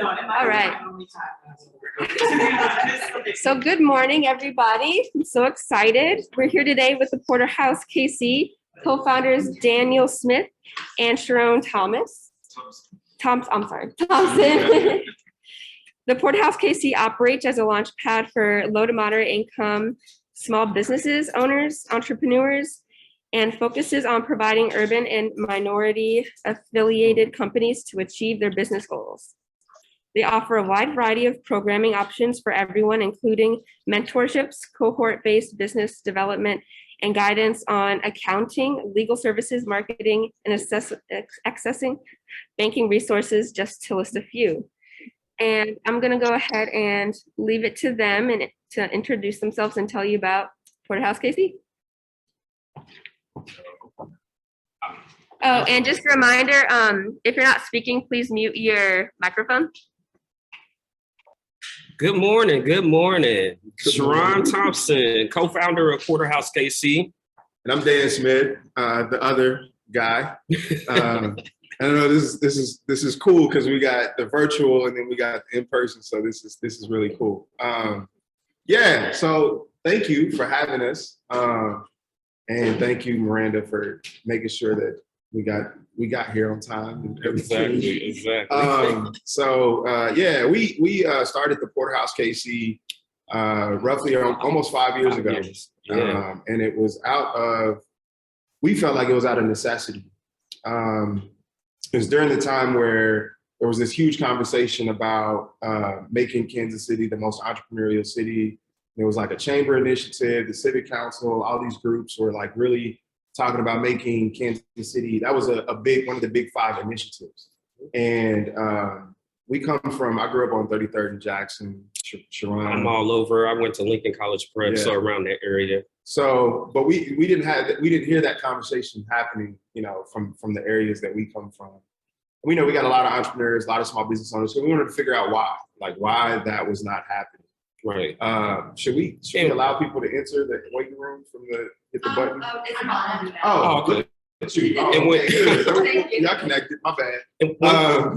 All right. So good morning, everybody. I'm so excited. We're here today with the Porterhouse KC co-founders Daniel Smith and Sharon Thompson. The Porterhouse KC operates as a launch pad for low to moderate income small businesses, owners, entrepreneurs, and focuses on providing urban and minority affiliated companies to achieve their business goals. They offer a wide variety of programming options for everyone, including mentorships, cohort-based business development, and guidance on accounting, legal services, marketing, and accessing banking resources, just to list a few. And I'm gonna go ahead and leave it to them and to introduce themselves and tell you about Porterhouse KC. Oh, and just a reminder, if you're not speaking, please mute your microphone. Good morning. Sharon Thompson, co-founder of Porterhouse KC. And I'm Dan Smith, the other guy. I don't know, this is cool because we got the virtual and then we got the in-person, so this is really cool. Yeah, so thank you for having us. And thank you, Miranda, for making sure that we got here on time and everything. Exactly. Yeah, we started the Porterhouse KC roughly almost 5 years ago. Yeah. And it was we felt like it was out of necessity. It was during the time where there was this huge conversation about making Kansas City the most entrepreneurial city. There was like a chamber initiative, the civic council, all these groups were like really talking about making Kansas City. That was one of the big 5 initiatives. And I grew up on 33rd and Jackson, Sharon. I'm all over. I went to Lincoln College Prep, so around that area. So, but we didn't hear that conversation happening, from the areas that we come from. We know we got a lot of entrepreneurs, a lot of small business owners, so we wanted to figure out why that was not happening. Right. Should we allow people to enter the waiting room hit the button? It's on. Oh, good. Y'all connected. My bad. And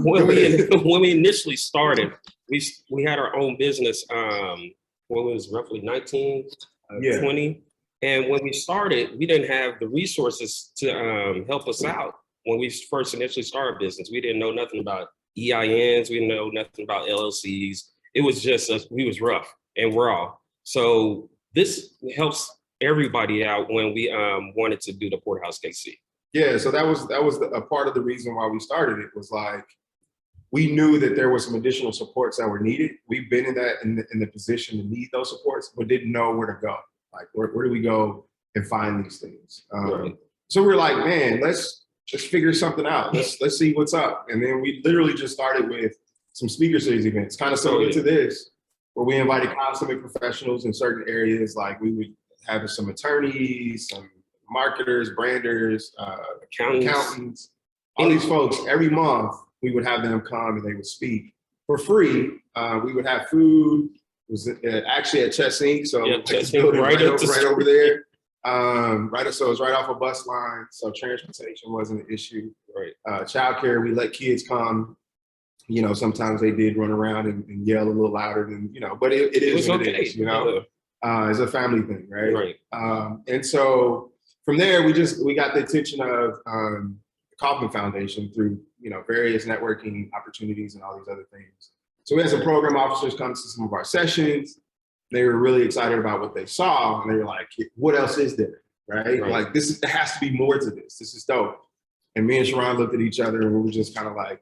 when we initially started, we had our own business. When it was roughly 20, and when we started, we didn't have the resources to help us out. When we first initially started business, we didn't know nothing about EINs. We didn't know nothing about LLCs. It was just us. We was rough and raw. So this helps everybody out when we wanted to do the Porterhouse KC. Yeah, so that was a part of the reason why we started it. Was like we knew that there were some additional supports that were needed. We've been in the position to need those supports, but didn't know where to go. Like where do we go and find these things? Right. So we were like, man, let's just figure something out. Let's see what's up. And then we literally just started with some speaker series events, kind of similar to this, where we invited consummate professionals in certain areas. Like we would have some attorneys, some marketers, branders, accountants, all these folks. Every month we would have them come and they would speak for free. We would have food. It was actually at Chess Inc. So right over there. So it was right off a bus line. So transportation wasn't an issue. Right. Childcare, we let kids come. Sometimes they did run around and yell a little louder than, but it is what it is, it's a family thing, right? Right. And so from there, we got the attention of the Kaufman Foundation through, various networking opportunities and all these other things. So we had some program officers come to some of our sessions. They were really excited about what they saw. And they were like, what else is there, right? Like there has to be more to this. This is dope. And me and Sharon looked at each other and we were just kind of like,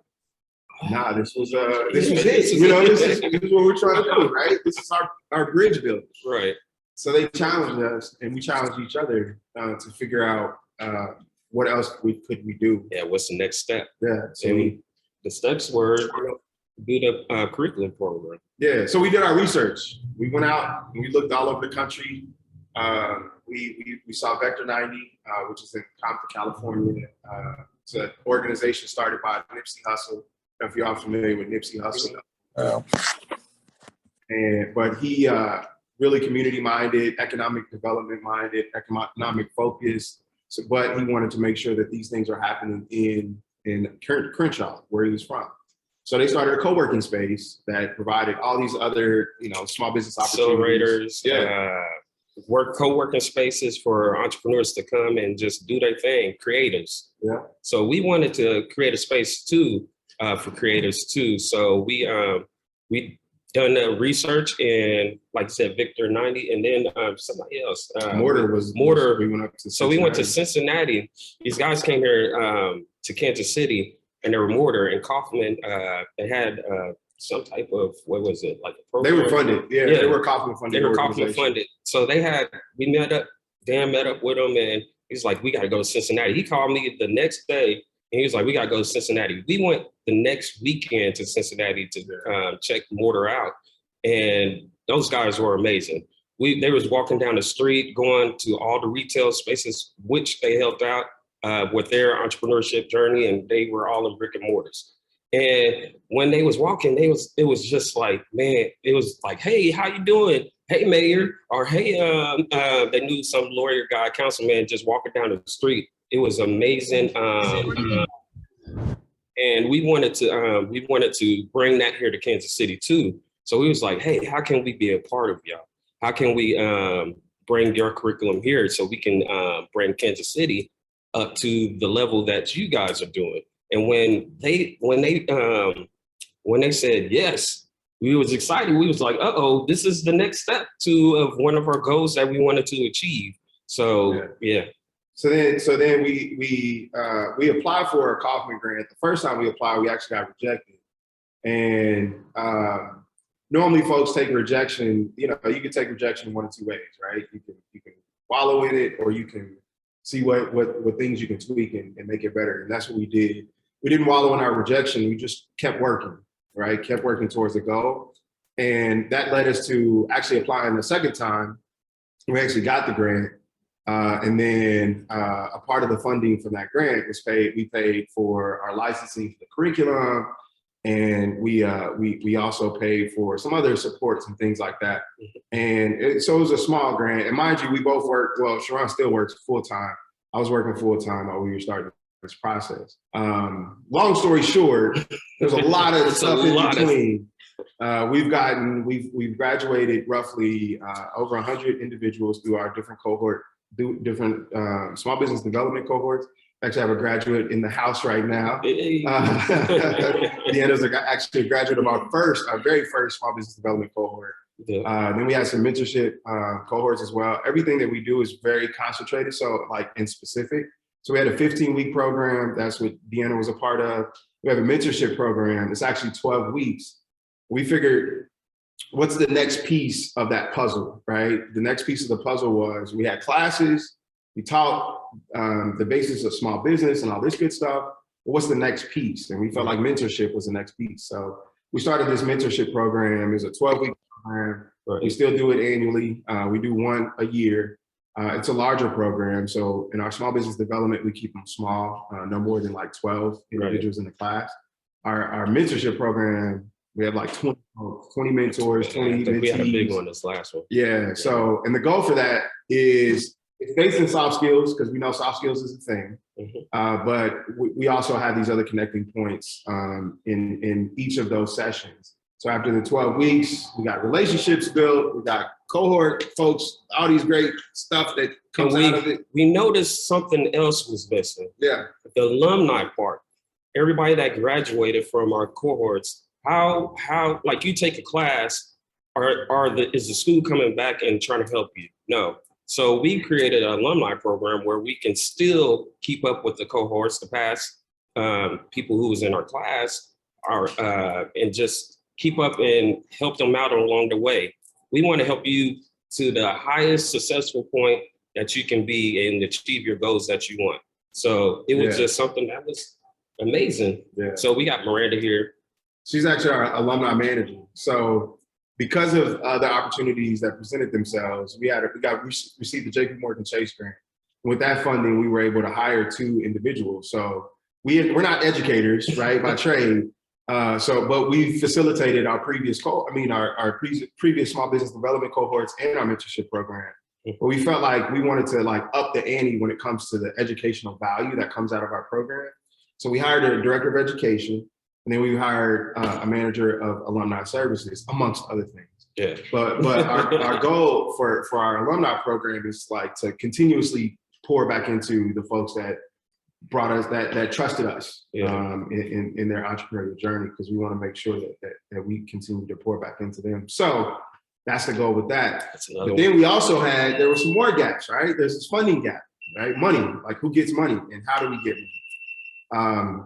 nah, this was it. This is what we're trying to do, right? This is our bridge building. Right. So they challenged us and we challenged each other to figure out what else could we do. Yeah, what's the next step? Yeah. So the steps were do the curriculum program. Yeah, so we did our research. We went out and we looked all over the country. We saw Vector 90, which is in Compton, California. It's an organization started by Nipsey Hussle. I don't know if you're all familiar with Nipsey Hussle. But he really community-minded, economic development-minded, economic focused. So, but he wanted to make sure that these things are happening in Crenshaw, where he was from. So they started a co-working space that provided all these other, small business opportunities. Accelerators, co-working spaces for entrepreneurs to come and just do their thing, creatives. Yeah. So we wanted to create a space too, for creatives too. So we done the research, and like I said, Victor 90, and then somebody else. Mortar. We went up to So we went to Cincinnati. These guys came here to Kansas City, and they were Mortar and Kaufman. They had some type of, what was it, like a program? They were funded. Yeah, they were Kaufman funded. They were Kaufman funded. So we met up, Dan met up with them, and he's like, we got to go to Cincinnati. He called me the next day, and he was like, we got to go to Cincinnati. We went the next weekend to Cincinnati to check Mortar out. And those guys were amazing. They was walking down the street, going to all the retail spaces, which they helped out with their entrepreneurship journey, and they were all in brick and mortars. And when they was walking, it was just like, man, it was like, hey, how you doing? Hey, mayor, or hey, they knew some lawyer guy, councilman, just walking down the street. It was amazing. And we wanted to bring that here to Kansas City too. So we was like, hey, how can we be a part of y'all? How can we bring your curriculum here so we can bring Kansas City up to the level that you guys are doing? And when they said yes, we was excited. We was like, uh-oh, this is the next step of one of our goals that we wanted to achieve. So yeah. So then we applied for a Kaufman grant. The first time we applied, we actually got rejected. And normally folks take rejection, you can take rejection one of two ways, right? You can wallow in it, or you can see what things you can tweak and make it better. And that's what we did. We didn't wallow in our rejection. We just kept working, right? Kept working towards the goal. And that led us to actually applying the second time. We actually got the grant. And then a part of the funding from that grant was we paid for our licensing for the curriculum. And we also paid for some other supports and things like that. And so it was a small grant. And mind you, we both worked, well, Sharon still works full time. I was working full time while we were starting this process. Long story short, there's a lot of stuff in between. We've graduated roughly over 100 individuals through our different small business development cohorts. Actually, I have a graduate in the house right now. Deanna's actually a graduate of our very first small business development cohort. Then we had some mentorship cohorts as well. Everything that we do is very concentrated, so like in specific. So we had a 15-week program. That's what Deanna was a part of. We have a mentorship program. It's actually 12 weeks. We figured, what's the next piece of that puzzle, right? The next piece of the puzzle was we had classes. We taught the basics of small business and all this good stuff. But what's the next piece? And we felt like mentorship was the next piece. So we started this mentorship program. It's a 12-week program. We still do it annually. We do one a year. It's a larger program. So in our small business development, we keep them small, no more than like 12 individuals in the class. Our mentorship program, we have like 20 mentors, 20 mentees. We had a big one this last one. Yeah. So, and the goal for that is, it's based in soft skills, because we know soft skills is a thing. But we also have these other connecting points in each of those sessions. So after the 12 weeks, we got relationships built, we got cohort folks, all these great stuff that comes out of it. We noticed something else was missing. Yeah. The alumni part. Everybody that graduated from our cohorts, how like you take a class, is the school coming back and trying to help you? No. So we created an alumni program where we can still keep up with the cohorts, the past people who was in our class, and just keep up and help them out along the way. We want to help you to the highest successful point that you can be and achieve your goals that you want. So it was just something that was amazing. Yeah. So we got Miranda here. She's actually our alumni manager. So because of the opportunities that presented themselves, we received the JP Morgan Chase grant. With that funding, we were able to hire 2 individuals. So we're not educators, right, by trade. But we facilitated our previous previous small business development cohorts and our mentorship program. But we felt like we wanted to up the ante when it comes to the educational value that comes out of our program. So we hired a director of education. And then we hired a manager of alumni services, amongst other things. Yeah. But our goal for our alumni program is like to continuously pour back into the folks that brought us, that trusted us in their entrepreneurial journey, because we want to make sure that we continue to pour back into them. So that's the goal with that. But then we also there were some more gaps, right? There's this funding gap, right? Money, like who gets money and how do we get money?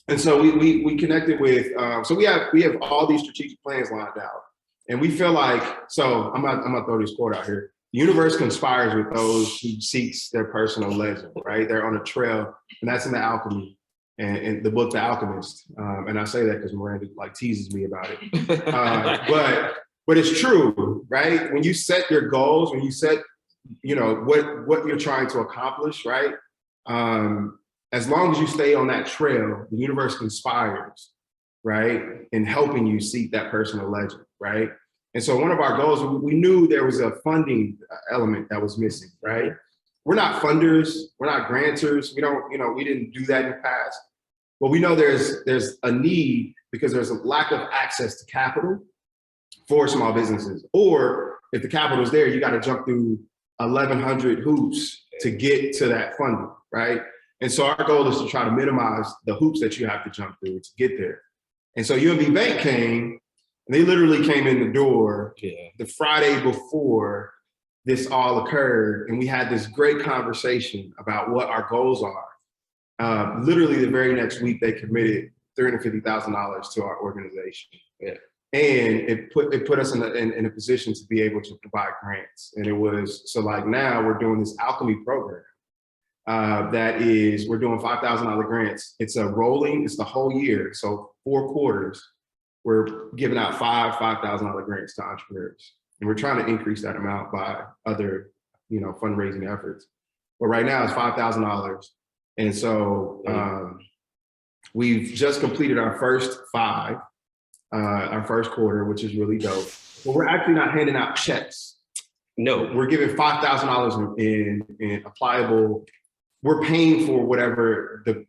And so we connected with, so we have all these strategic plans lined out. And we feel like, so I'm gonna throw this quote out here. The universe conspires with those who seeks their personal legend, right? They're on a trail, and that's in the alchemy and the book, The Alchemist. And I say that because Miranda like teases me about it. But it's true, right? When you set your goals, when you set, what you're trying to accomplish, right? As long as you stay on that trail, the universe conspires, right? In helping you seek that personal legend, right? And so one of our goals, we knew there was a funding element that was missing, right? We're not funders, we're not grantors. We don't, we didn't do that in the past. But we know there's a need because there's a lack of access to capital for small businesses. Or if the capital is there, you got to jump through 1,100 hoops to get to that funding, right? And so our goal is to try to minimize the hoops that you have to jump through to get there. And so UMB Bank came, and they literally came in the door the Friday before this all occurred. And we had this great conversation about what our goals are. Literally the very next week, they committed $350,000 to our organization. Yeah. And it put us in a position to be able to provide grants. And it was, so like now we're doing this Alchemy Program. We're doing $5,000 grants. It's the whole year. So 4 quarters, we're giving out $5,000 grants to entrepreneurs. And we're trying to increase that amount by other, fundraising efforts. But right now it's $5,000. And so we've just completed our first 5, our first quarter, which is really dope. But we're actually not handing out checks. No, we're giving $5,000 in applicable. We're paying for whatever the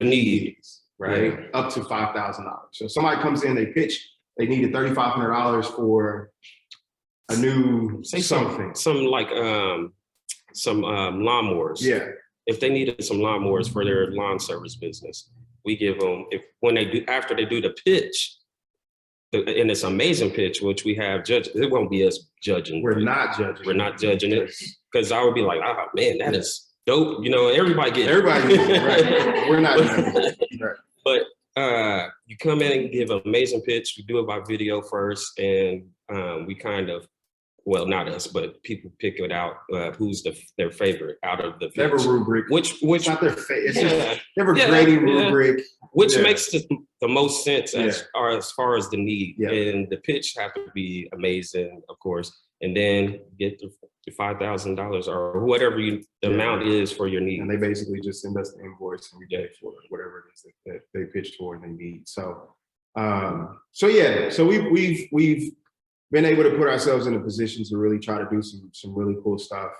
need is, right? Yeah. Up to $5,000. So if somebody comes in, they pitch, they needed $3,500 for a new something. Some lawnmowers. Yeah. If they needed some lawnmowers for their lawn service business, we give them, after they do the pitch, and it's an amazing pitch, which we have judged. It won't be us judging. We're not judging it. Because I would be like, oh man, that is dope. Everybody gets it. Right. We're not. Right. But you come in and give an amazing pitch. We do it by video first, and we kind of, well, not us, but people pick it out who's their favorite out of the pitch. They have a rubric. Which not their favorite. It's just they have a grading rubric. Which makes the most sense as far as the need. Yeah. And the pitch have to be amazing, of course, and then get the $5,000 or whatever the amount is for your need. And they basically just send us the invoice and we pay for whatever it is that they pitched for and they need. So we've been able to put ourselves in a position to really try to do some really cool stuff.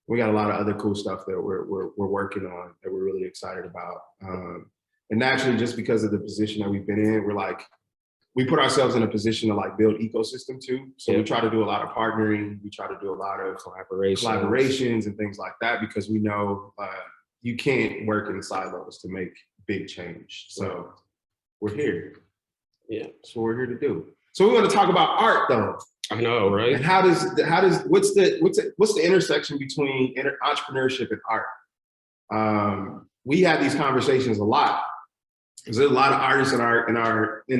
We got a lot of other cool stuff that we're working on that we're really excited about. And naturally, just because of the position that we've been in, we put ourselves in a position to build ecosystem too. So we try to do a lot of partnering. We try to do a lot of collaborations and things like that, because we know you can't work in silos to make big change. So we're here. Yeah, that's what we're here to do. So we want to talk about art though. I know, right? And what's the intersection between entrepreneurship and art? We have these conversations a lot. There's a lot of artists in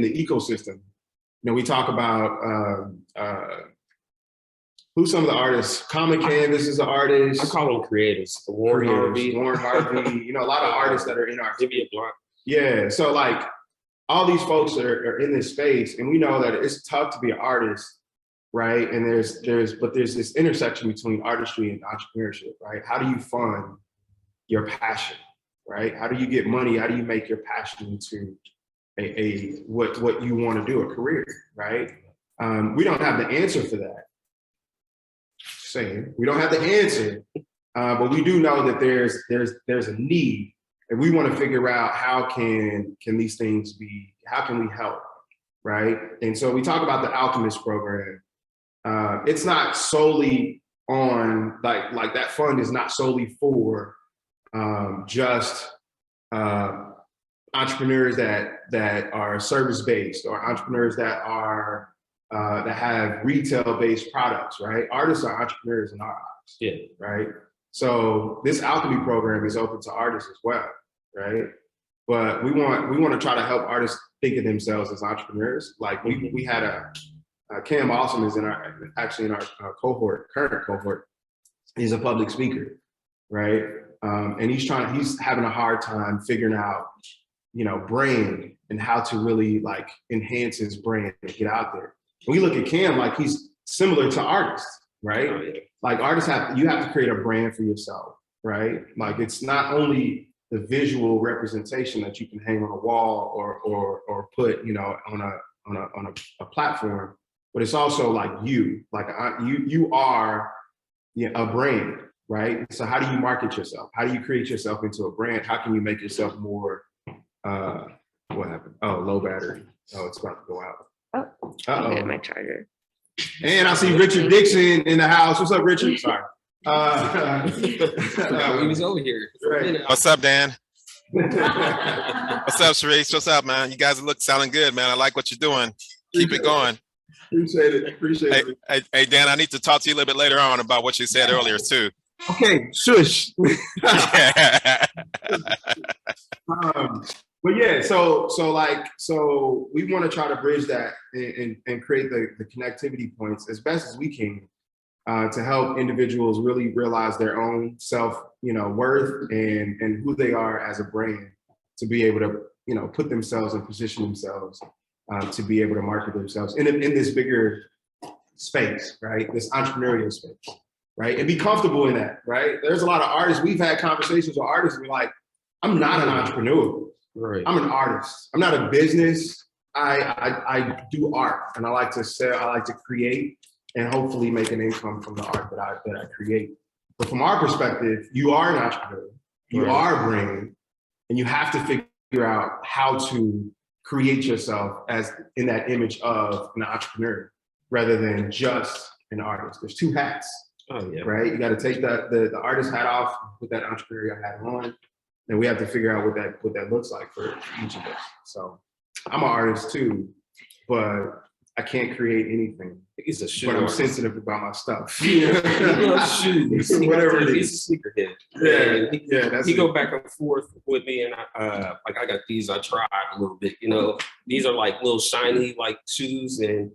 the ecosystem. We talk about who's some of the artists. Common Canvas is an artist. I call them creators. Warren Harvey. A lot of artists that are in our block. Yeah. So all these folks are in this space, and we know that it's tough to be an artist, right? And there's this intersection between artistry and entrepreneurship, right? How do you fund your passion, right? How do you get money? How do you make your passion into what you want to do, a career, right? We don't have the answer for that. We don't have the answer, but we do know that there's a need And we want to figure out how can these things be, how can we help, right? And so we talk about the Alchemist Program. It's not solely on, like that fund is not solely for just entrepreneurs that are service-based or entrepreneurs that are that have retail-based products, right? Artists are entrepreneurs in our eyes, Yeah. right? So this Alchemy Program is open to artists as well, right? But we want to try to help artists think of themselves as entrepreneurs. Like we had Cam Awesome is in our cohort, current cohort. He's a public speaker, right? And he's having a hard time figuring out, brand and how to really like enhance his brand and get out there. When we look at Cam, like he's similar to artists, right? Oh, yeah. Like artists you have to create a brand for yourself, right? Like it's not only the visual representation that you can hang on a wall or put, on a platform, but it's also like you are a brand, right? So how do you market yourself? How do you create yourself into a brand? How can you make yourself more, what happened? Oh, low battery. Oh, it's about to go out. Oh, Uh-oh. get my charger. And I see Richard Dixon in the house. What's up, Richard? Sorry. He was over here. Right. What's up, Dan? What's up, Sharice? What's up, man? You guys sounding good, man. I like what you're doing. Keep it going. Appreciate it. Hey, Dan, I need to talk to you a little bit later on about what you said earlier, too. Okay, shush. But yeah, so we want to try to bridge that and create the connectivity points as best as we can to help individuals really realize their own self, worth and who they are as a brand, to be able to, put themselves and position themselves to be able to market themselves in this bigger space, right? This entrepreneurial space, right? And be comfortable in that, right? There's a lot of artists. We've had conversations with artists. We're like, I'm not an entrepreneur. Right. I'm an artist. I'm not a business. I do art, and I like to sell. I like to create, and hopefully make an income from the art that I create. But from our perspective, you are an entrepreneur. You are a brand, and you have to figure out how to create yourself as in that image of an entrepreneur rather than just an artist. There's two hats. Oh, yeah. Right? You got to take the artist hat off, put that entrepreneurial hat on, and we have to figure out what that looks like for each of us. So I'm an artist too, but I can't create anything. He's a shoe But I'm artist. sensitive about my stuff. He loves shoes. Whatever it He's is. a sneakerhead. Yeah, that's He it. go back and forth with me, and I got these. I tried a little bit. These are like little shiny like shoes, and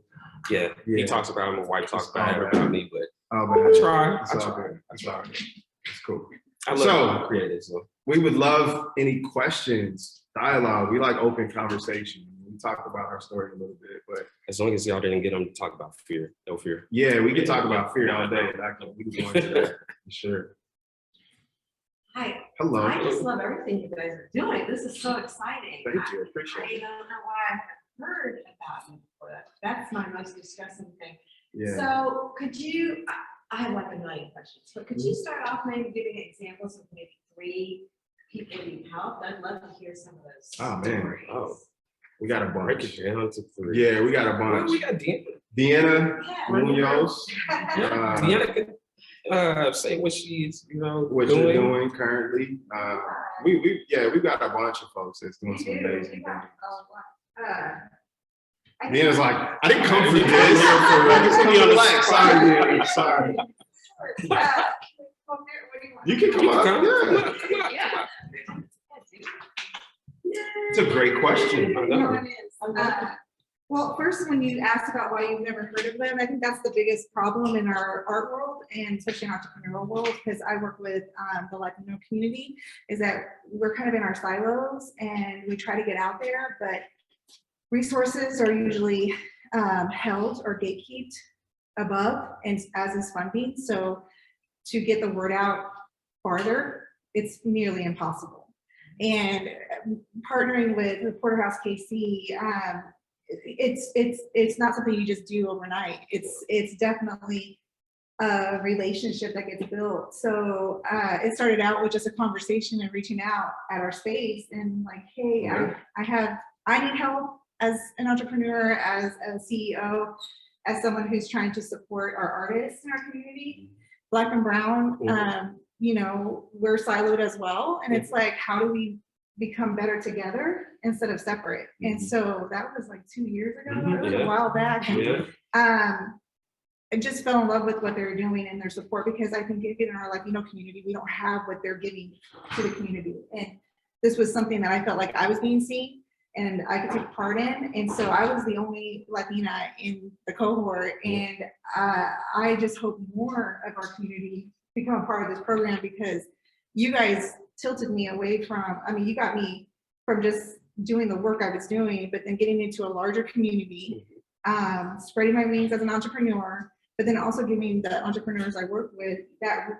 he Yeah. talks about them. My wife talks about me, but Oh, man. I try. It's all good. It's all good. It's cool. I So- love creative. So We would love any questions, dialogue. We like open conversation. We talked about our story a little bit, but as long as y'all didn't get them to talk about fear, no fear. yeah, we can talk about fear all day. We can go into that for sure. Hi, Hello. I just love everything you guys are doing. This is so exciting. Thank you. Appreciate I it. don't know why I haven't heard about it before. That's my most distressing thing. Yeah. So could you, I have like a million questions, but could you start off maybe giving examples of maybe 3 people you've helped? I'd love to hear some of those Oh, man. stories. Oh. We got a Break bunch. it down to 3. Yeah, we got a Well, we bunch. got Deanna. Deanna Yeah. Munoz, Deanna can say what she's what doing. you're doing currently. We've got a bunch of folks that's doing some amazing things. Deanna's like, I didn't come for this. Just come relax. Sorry, sorry. You can come up. Yeah. It's a great question. I know. Well, first, when you asked about why you've never heard of them, I think that's the biggest problem in our art world and especially entrepreneurial world, because I work with the Latino community, is that we're kind of in our silos and we try to get out there, but resources are usually held or gatekept above, and as is funding. So to get the word out farther, it's nearly impossible. And partnering with the Porterhouse KC, it's not something you just do overnight. It's definitely relationship that gets built. So it started out with just a conversation and reaching out at our space and like, hey, I need help as an entrepreneur, as a CEO, as someone who's trying to support our artists in our community, Black and Brown. You know, we're siloed as well. And it's like, how do we become better together instead of separate? And so that was like 2 years ago, that was a while back. And, I just fell in love with what they're doing and their support, because I think in our Latino community, we don't have what they're giving to the community. And this was something that I felt like I was being seen and I could take part in. And so I was the only Latina in the cohort. And I just hope more of our community become a part of this program, because you guys tilted me away from, I mean, you got me from just doing the work I was doing, but then getting into a larger community, spreading my wings as an entrepreneur, but then also giving the entrepreneurs I work with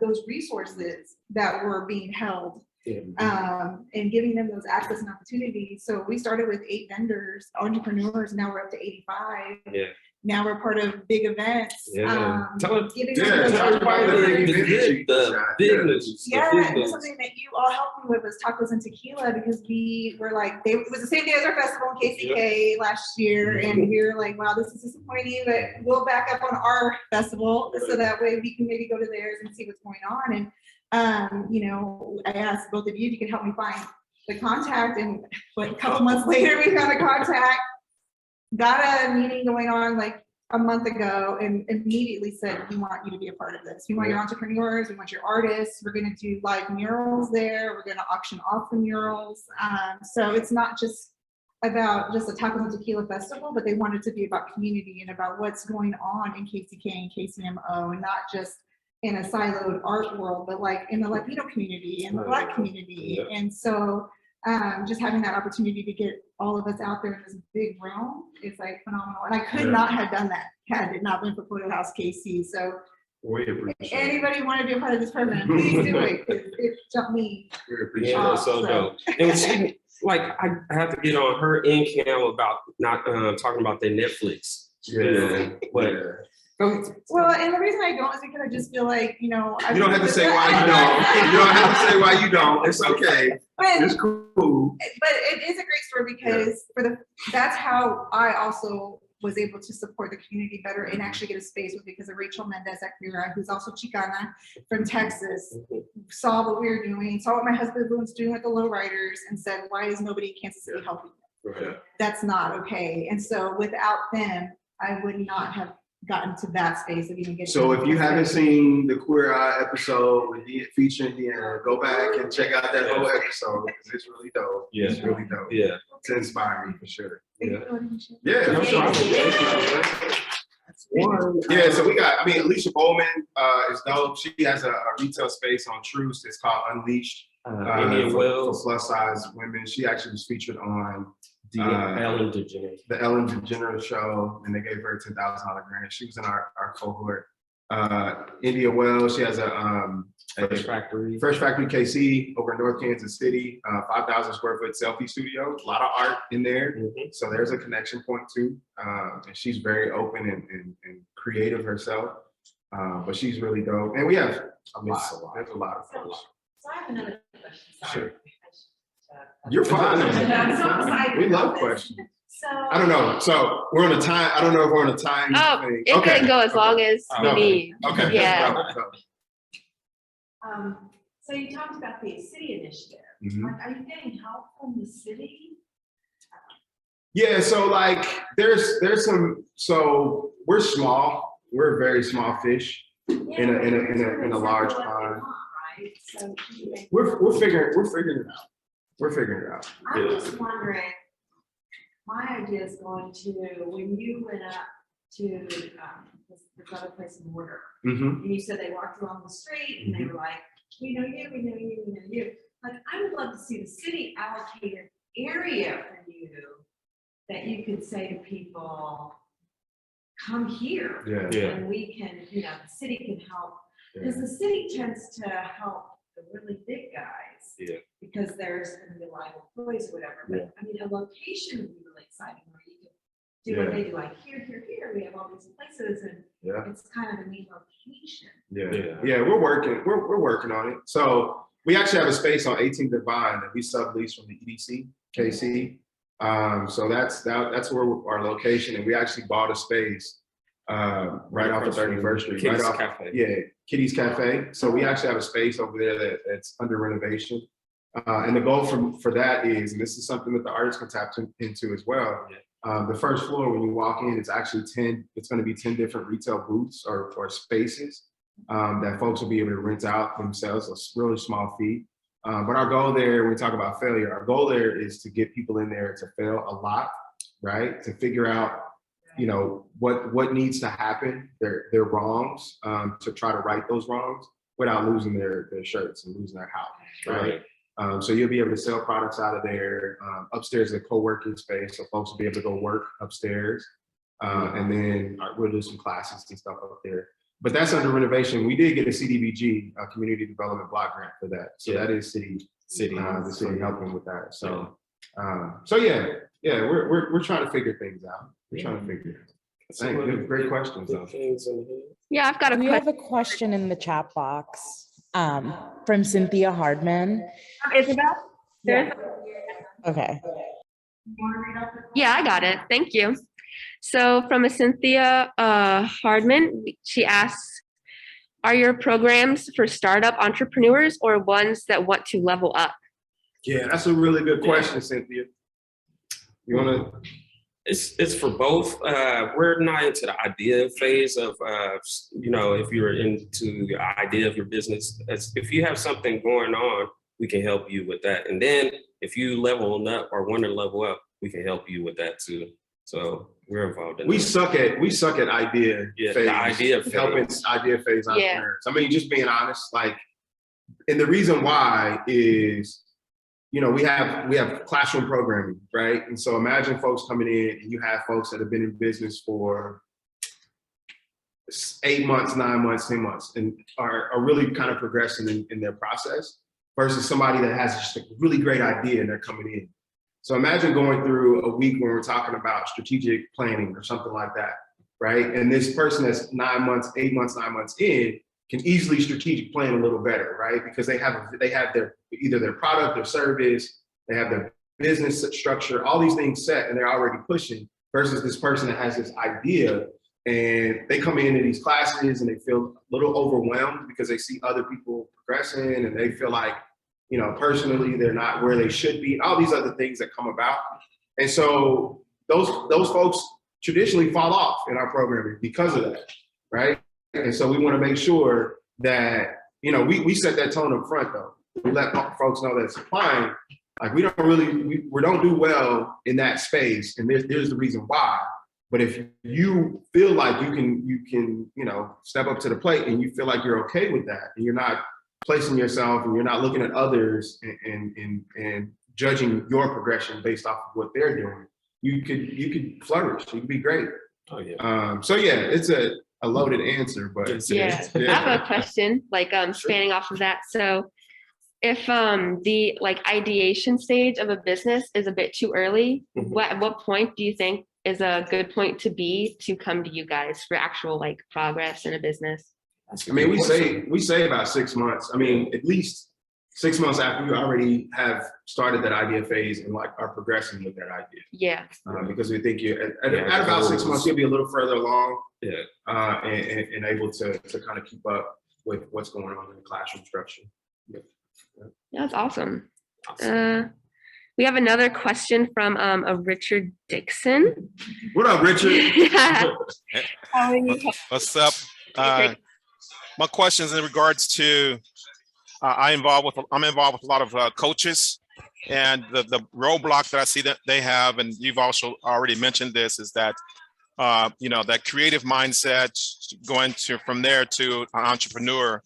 those resources that were being held, and giving them those access and opportunities. So we started with 8 vendors, entrepreneurs, now we're up to 85. Now we're part of big events. Something that you all helped me with was tacos and tequila, because we were like, it was the same day as our festival in KCAC last year, and we were like, wow, this is disappointing, but we'll back up on our festival so that way we can maybe go to theirs and see what's going on. And you know, I asked both of you if you could help me find the contact, and a couple months later we found a contact. Got a meeting going on like a month ago and immediately said, we want you to be a part of this. We want your entrepreneurs, we want your artists. We're going to do live murals there. We're going to auction off the murals. So it's not just about just a Tacos and Tequila festival, but they want it to be about community and about what's going on in KCK and KCMO, and not just in a siloed art world, but like in the Latino community and the Black community. And so just having that opportunity to get all of us out there in this big room is like phenomenal. And I could not have done that had it not been for Photo House KC. So if anybody want to be a part of this program, please do it, because it jumped me. That's so dope. And she, like, I have to get on her in cam about not talking about their Netflix. Well, and the reason I don't is because I just feel like, you know, you don't have to say why you don't. You don't have to say why you don't. It's okay. It's cool. But it is a great story, because that's how I also was able to support the community better and actually get a space with, because of Rachel Mendez-Acura, who's also Chicana from Texas, saw what we were doing, saw what my husband was doing with the lowriders, and said, why is nobody in Kansas City helping them? That's not okay. And so without them, I would not have gotten to that space of even getting. So if you haven't seen the Queer Eye episode with featuring Deanna, go back and check out that whole episode, because it's really dope. It's really dope. It's inspiring for sure. For sure. So we got, I mean, Alicia Bowman is dope. She has a retail space on Truce. It's called Unleashed for plus size women. She actually was featured on the Ellen DeGeneres show, and they gave her a $10,000 grant. She was in our cohort. India Wells, she has a Fresh Factory KC over in North Kansas City, 5,000 square foot selfie studio, a lot of art in there. So there's a connection point too. And she's very open and creative herself, but she's really dope. And we have there's a lot of folks. So I have another question. Sorry. Sure. You're fine. I'm so excited. We love questions. So I don't know. So we're on a time. I don't know if we're on a time thing. It can go as long as we need. Okay. Yeah. So you talked about the city initiative. Like, are you getting help from the city? Yeah. So like, there's some. So we're small. We're a very small fish in a large pond. Right. So We're figuring it out. We're figuring it out. I'm just wondering, my idea is going to, when you went up to this other place in Border, and you said they walked along the street and they were like, we know you, we know you, we know you. Like, I would love to see the city allocate an area for you that you could say to people, come here. And we can, you know, the city can help. Because the city tends to help the really big guys, because there's going to be a lot of employees or whatever. But I mean, a location would be really exciting where you could do what they do, like here, we have all these places, and Yeah. it's kind of a neat location. Yeah, we're working on it. So we actually have a space on 18th Divine that we sublease from the EDC, KC. So that's where our location, and we actually bought a space right off of 31st Street, Kitty's right off. Cafe. Yeah, Kitty's Cafe. So we actually have a space over there that's under renovation. And the goal for that is, and this is something that the artists can tap into as well. The first floor, when you walk in, it's actually 10. It's going to be 10 different retail booths or spaces that folks will be able to rent out themselves, a really small fee. But our goal there, when we talk about failure, our goal there is to get people in there to fail a lot, right? To figure out, what needs to happen, their wrongs, to try to right those wrongs without losing their shirts and losing their house, right? So you'll be able to sell products out of there. Upstairs is a co-working space, so folks will be able to go work upstairs. And then we'll do some classes and stuff up there. But that's under renovation. We did get a CDBG, a community development block grant for that. So that is the city helping with that. So we're trying to figure things out. We're trying to figure it out. Great questions though. Yeah, I've got a We question. have a question in the chat box from Cynthia Hardman. Isabel? Yeah. Okay. Yeah, I got it. Thank you. So from a Cynthia Hardman, she asks, are your programs for startup entrepreneurs or ones that want to level up? Yeah, that's a really good question, Cynthia. You want to? It's for both. We're not into the idea phase of, if you're into the idea of your business. If you have something going on, we can help you with that. And then if you level up or want to level up, we can help you with that too. So we're involved in We that. suck at idea phase. The idea phase. Helping idea phase Yeah. entrepreneurs. I mean, just being honest, and the reason why is, we have classroom programming, right? And so imagine folks coming in and you have folks that have been in business for 8 months, 9 months, 10 months, and are really kind of progressing in their process versus somebody that has just a really great idea and they're coming in. So imagine going through a week when we're talking about strategic planning or something like that, right? And this person that's 9 months, 8 months, 9 months in can easily strategic plan a little better, right? Because they have either their product or service, they have their business structure, all these things set and they're already pushing versus this person that has this idea and they come into these classes and they feel a little overwhelmed because they see other people progressing and they feel like, personally, they're not where they should be, and all these other things that come about. And so those folks traditionally fall off in our programming because of that, right? And so we want to make sure that, we set that tone up front though. We let folks know that it's applying. Like we don't do well in that space, and there's the reason why. But if you feel like you can, step up to the plate and you feel like you're okay with that, and you're not placing yourself and you're not looking at others and judging your progression based off of what they're doing, you could flourish. You could be great. Oh yeah. It's a loaded answer, but Yeah, I have a question, spanning off of that. So if the ideation stage of a business is a bit too early, at what point do you think is a good point to come to you guys for actual progress in a business? I mean, we say about 6 months. I mean, at least 6 months after you already have started that idea phase and are progressing with that idea. Yeah. Because we think at about 6 months, you'll be a little further along. Yeah. And able to kind of keep up with what's going on in the classroom structure. Yeah, that's awesome. We have another question from a Richard Dixon. What up, Richard? What's up? My question is in regards to I'm involved with a lot of coaches, and the roadblock that I see that they have, and you've also already mentioned this, is that that creative mindset going from there to an entrepreneur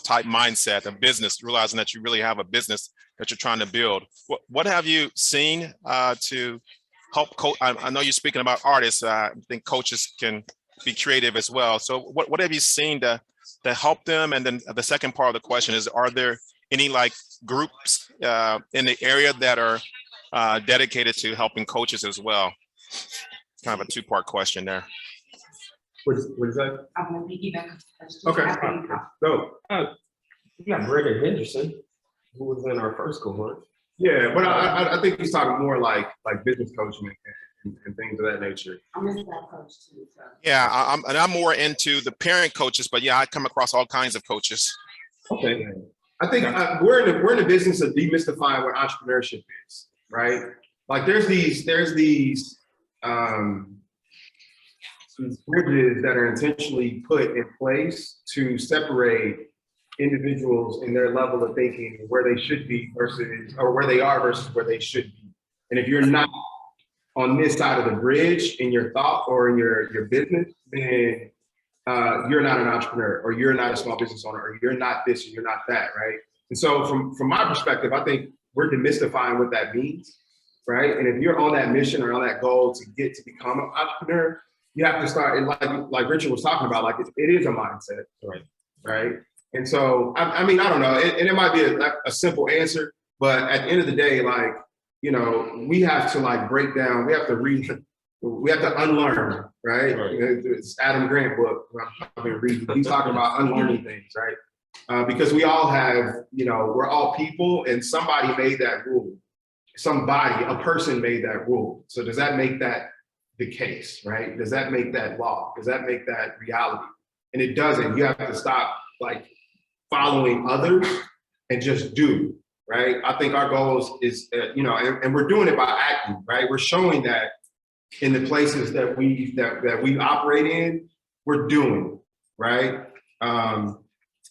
type mindset, a business, realizing that you really have a business that you're trying to build. What have you seen to help coach? I know you're speaking about artists. I think coaches can be creative as well. So what have you seen to help them? And then the second part of the question is, are there any groups in the area that are dedicated to helping coaches as well? kind of a two-part question there. What is that? I'm gonna piggyback on the question. Okay, After all you right, go. go. We got Brendan Henderson, who was in our first cohort. Yeah, but I think he's talking more like business coaching and things of that nature. I'm gonna that coach too, so. Yeah, I'm more into the parent coaches, but yeah, I come across all kinds of coaches. Okay. I think we're in the business of demystifying what entrepreneurship is, right? Like there's these bridges that are intentionally put in place to separate individuals in their level of thinking, where they should be versus, or where they are versus where they should be. And if you're not on this side of the bridge in your thought or in your business, then you're not an entrepreneur, or you're not a small business owner, or you're not this, or you're not that, right? And so from my perspective, I think we're demystifying what that means, right? And if you're on that mission or on that goal to get to become an entrepreneur, you have to start, and like Richard was talking about, like it is a mindset, right? And so, I mean, I don't know, and it might be a simple answer, but at the end of the day, like, you know, we have to like break down, we have to unlearn, right? It's Adam Grant book I've been reading. He's talking about unlearning things, right? Because we all have, you know, we're all people, and somebody made that rule. A person made that rule. So does that make that the case, right? Does that make that law? Does that make that reality? And it doesn't. You have to stop like following others and just do, right? I think our goal is, you know, and we're doing it by acting, right? We're showing that in the places that we operate in, we're doing, right?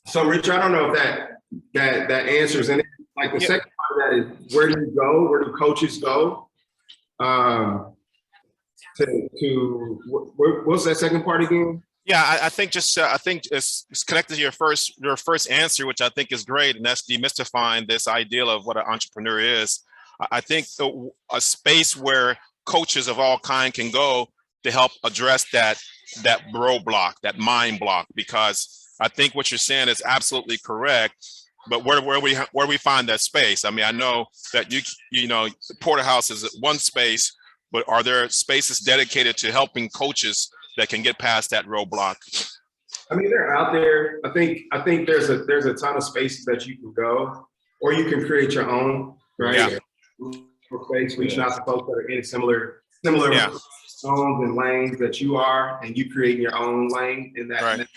So Rich, I don't know if that answers, and like the second part of that is, where do you go? Where do coaches go? What's that second part again? Yeah, I think it's connected to your first answer, which I think is great, and that's demystifying this ideal of what an entrepreneur is. I think a space where coaches of all kind can go to help address that roadblock, that mind block, because I think what you're saying is absolutely correct. But where we find that space? I mean, I know that you know the Porterhouse is one space, but are there spaces dedicated to helping coaches that can get past that roadblock? I mean, they're out there. I think there's a ton of spaces that you can go, or you can create your own, right? Yeah. Space, reaching out to folks that are in similar zones and lanes that you are, and you create your own lane in that. Right.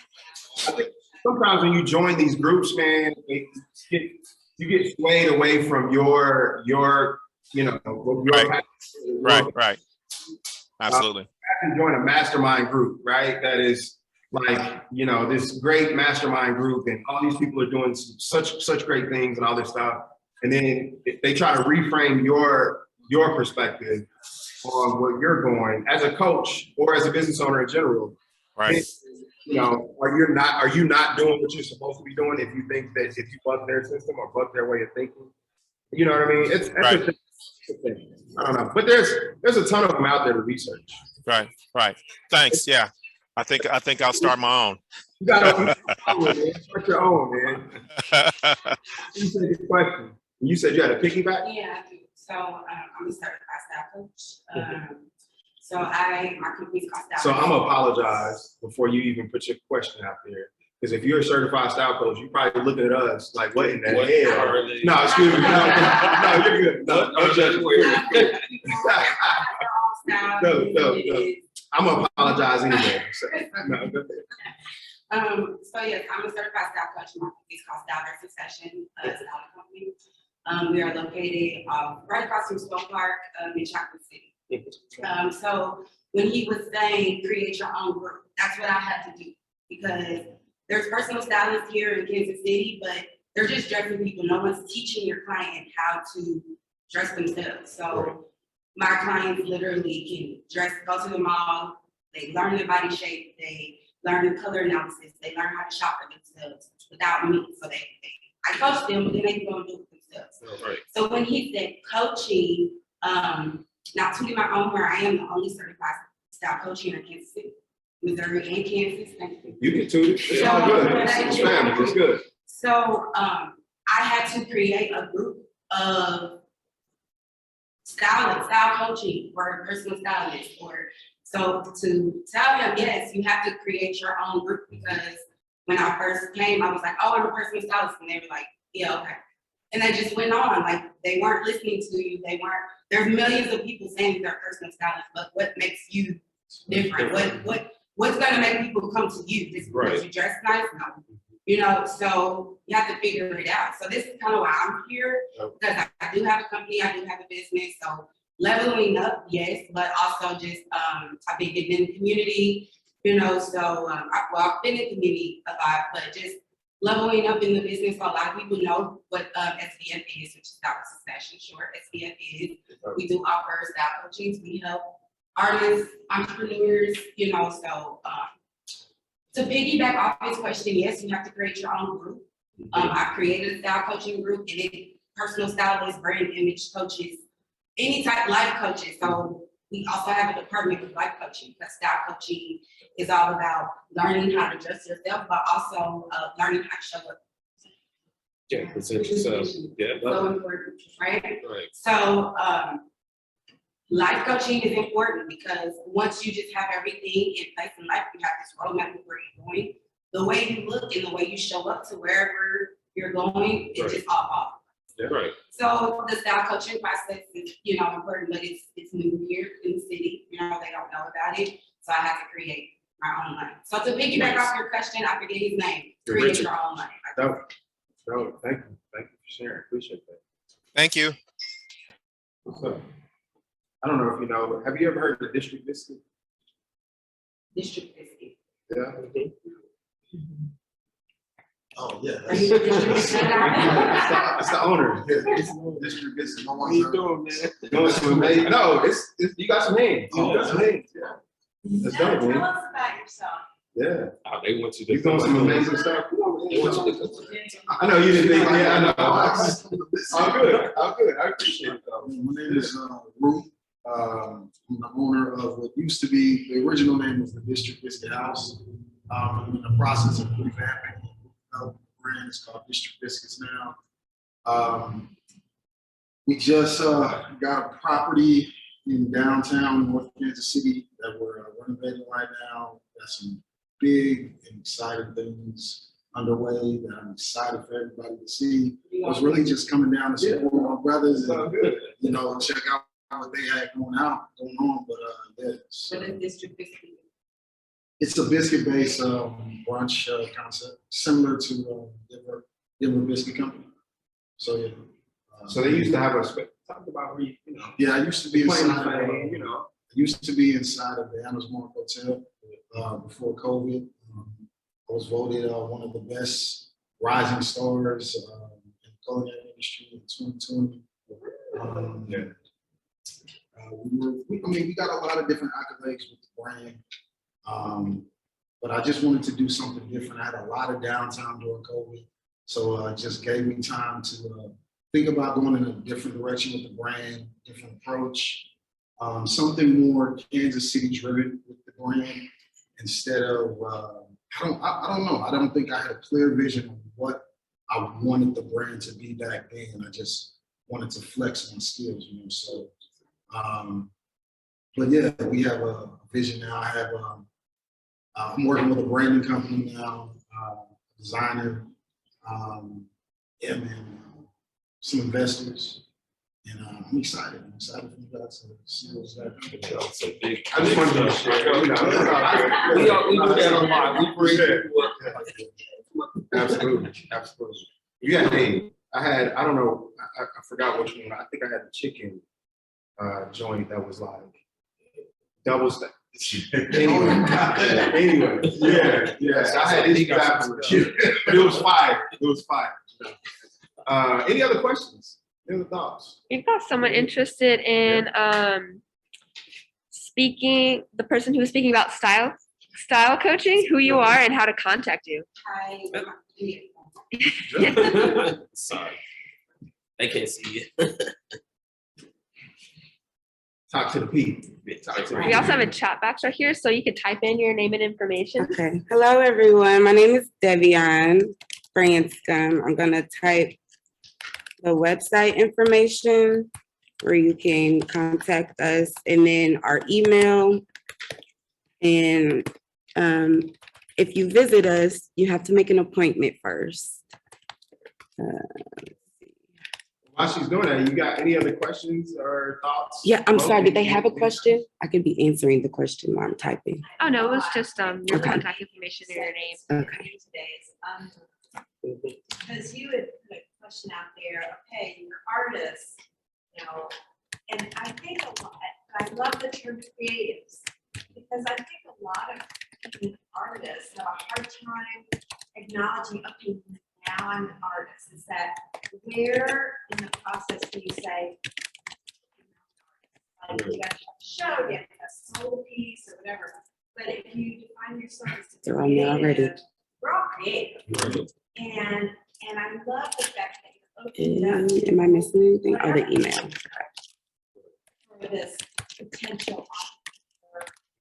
I think sometimes when you join these groups, man, you get swayed away from your you know, Right. Absolutely. I can join a mastermind group, right? That is like, you know, this great mastermind group, and all these people are doing such great things and all this stuff. And then they try to reframe your perspective on where you're going as a coach or as a business owner in general. Right. You know, are you not doing what you're supposed to be doing if you think that if you buck their system or buck their way of thinking? You know what I mean? It's right. I don't know, but there's a ton of them out there to research. Right. Thanks. Yeah, I think I'll start my own. You gotta start your own, man. You said your question. You said you had a piggyback? Yeah, I do. So I'm a certified staff coach. So my company's called Staff. So I'm gonna apologize before you even put your question out there. Because if you're a certified style coach, you're probably looking at us like, what in the hell? No, excuse me. No, you're good. No judgment. No. I'm gonna apologize anyway. So, no, go ahead. So yes, I'm a certified style coach. My company's called Style Versus Session, styling company. We are located right across from Stone Park in Chocolate City. So when he was saying create your own group, that's what I had to do, because there's personal stylists here in Kansas City, but they're just dressing people. No one's teaching your client how to dress themselves. So my clients literally can go to the mall, they learn their body shape, they learn the color analysis, they learn how to shop for themselves without me. So I coach them, but then they can go and do it themselves. Right. So when he said coaching, not tooting my own horn, I am the only certified style coach here in Kansas City, Missouri, and Kansas. You can toot it. It's all good. It's family. It's good. So I had to create a group of style coaching for personal stylists, or So to tell them, yes, you have to create your own group, because when I first came, I was like, oh, I'm a personal stylist. And they were like, yeah, okay. And they just went on, like, they weren't listening to you. There's millions of people saying they're personal stylists, but what makes you different? What's gonna make people come to you? Just because you dress nice? No. You know, so you have to figure it out. So this is kind of why I'm here, because I do have a company, I do have a business. So leveling up, yes, but also just, I've been getting in the community, you know, so, I've been in the community a lot, but just leveling up in the business. So a lot of people know what SBF is, which is Stylist Succession short. SBF is, we do offer style coaching, we help artists, entrepreneurs, you know, so, to piggyback off this question, yes, you have to create your own group. I created a style coaching group, and it personal stylists, brand image coaches, any type of life coaches. So we also have a department of life coaching, because style coaching is all about learning how to dress yourself, but also learning how to show up. Yeah, present yourself. Yeah. So important, right? Right. So life coaching is important, because once you just have everything in place in life, you have this roadmap of where you're going. The way you look and the way you show up to wherever you're going, it's just all off. Yeah, right. So the style coaching process is, you know, important, but it's new here in the city. You know, they don't know about it, so I had to create my own line. So to piggyback off your question, I forget his name. Create your own line. No, thank you for sharing. Appreciate that. Thank you. What's up? I don't know if you know. Have you ever heard of the district biscuit? District biscuit. Yeah. Oh, yeah. Are you the district It's the owner. District biscuit. How you doing, man? Doing some amazing. No, it's you got some names. You got some names. Yeah. That's dope, man. Tell us about yourself. Yeah. Oh, they want you to You're doing some amazing stuff. They want you to I know you didn't think. Yeah, I know. I'm good. I'm good. I appreciate it. Though. My name is Ruth. I'm the owner of what used to be, the original name was the District Biscuit House. I'm in the process of revamping the brand. It's called District Biscuits now. We just got a property in downtown North Kansas City that we're renovating right now. Got some big and exciting things underway that I'm excited for everybody to see. I was really just coming down to support my brothers and, you know, check out what they had going on, but yeah. So the district biscuit. It's a biscuit-based brunch concept, similar to Denver Biscuit Company. So yeah. So they used to have a talk about where you know. Yeah, I used to be inside. You know. I used to be inside of the Anna's Mark Hotel before COVID. I was voted one of the best rising stars in the culinary industry in 2020. We got a lot of different accolades with the brand, but I just wanted to do something different. I had a lot of downtime during COVID, so it just gave me time to think about going in a different direction with the brand, different approach, something more Kansas City driven with the brand instead of, I don't know. I don't think I had a clear vision of what I wanted the brand to be back then. I just wanted to flex my skills, you know, so. But yeah, we have a vision now. I have, I'm working with a branding company now, designer, yeah, man, some investors, and I'm excited. I'm excited for you guys to see what's happening. I just wanted to share. You know, we do that a lot. We bring people up. Absolutely, absolutely. Yeah, hey, I don't know, I forgot which one. I think I had the chicken joint that was like double stack. Anyway, yeah. So I had this but it was fire. It was fire. Any other questions? Any other thoughts? We've got someone interested in speaking, the person who was speaking about style coaching, who you are and how to contact you. Sorry. They can't see you. Talk to the people. We also have a chat box right here, so you can type in your name and information. Okay. Hello, everyone. My name is Devion Branscombe. I'm going to type the website information where you can contact us, and then our email And if you visit us, you have to make an appointment first. While she's doing that, you got any other questions or thoughts? Yeah, I'm sorry, did they have a question? I could be answering the question while I'm typing. Oh, no, it was just your Okay. contact information and your name. Okay. Because you had put a question out there, okay, you're artists, you know, and I think a lot, I love the term creatives, because I think a lot of artists have a hard time acknowledging, okay, now I'm an artist. Is that where in the process do you say, like, you got to have a show, you have to have a solo piece or whatever, but if you define yourself as a They're on there already. creative, we're all creative. And I love the fact that you're opening up Am I missing anything? Oh, the email. for this potential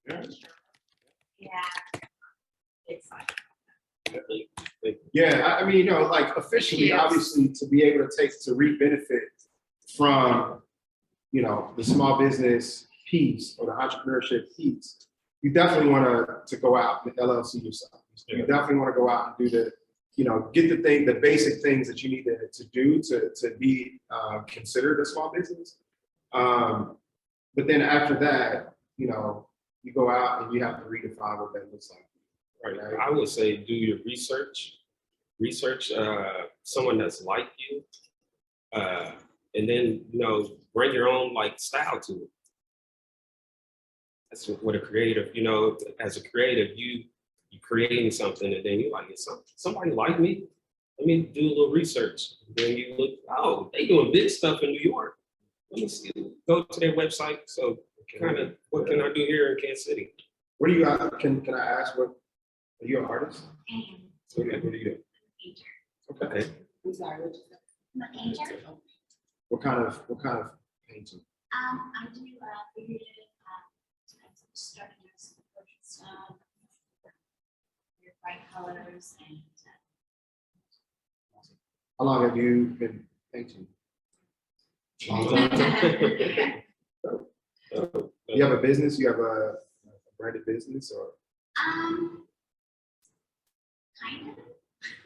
entrepreneur. Yeah. It's like. Yeah, I mean, like officially, Yes. obviously, to be able to reap benefit from, the small business piece or the entrepreneurship piece, you definitely want to go out and LLC yourself. You definitely want to go out and do the, get the basic things that you need to do to be considered a small business. But then after that, you go out and you have to redefine what that looks like. Right. I would say do your research. Research someone that's like you, and then bring your own style to it. That's what a creative. As a creative, you creating something, and then you're like, is somebody like me? Let me do a little research. Then you look, oh, they doing big stuff in New York. Let me see. Go to their website. So, kind of, what can I do here in Kansas City? What do you? Can I ask what? Are you an artist? Okay, what do you do? Okay. I'm sorry, what you said? I'm a painter. What kind of painting? I do figurative, starting with some portrait stuff, your bright colors, and How long have you been painting? Long time. You have a business? You have a branded business, or? kind of.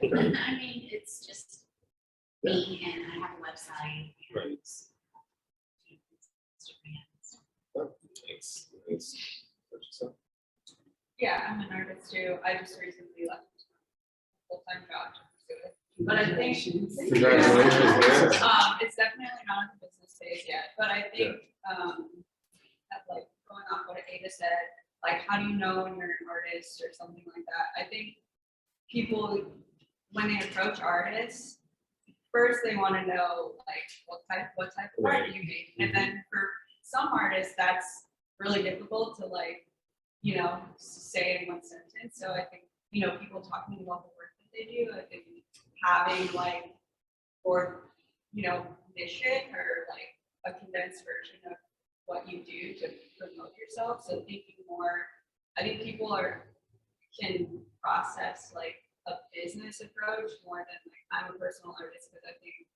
Okay. I mean, it's just me, and I have a website. And Right. Instagram. Nice. Yeah, I'm an artist too. I just recently left my full-time job to pursue it. But I think. Congratulations, yeah. It's definitely not at the business phase yet, but I think, that, going off what Ada said, how do you know when you're an artist or something like that? I think people, when they approach artists, first they want to know what type of art you make. And then for some artists, that's really difficult to say in one sentence. So I think, people talking about the work that they do, I think having mission or a condensed version of what you do to promote yourself. So thinking more, I think people can process a business approach more than I'm a personal artist, because I think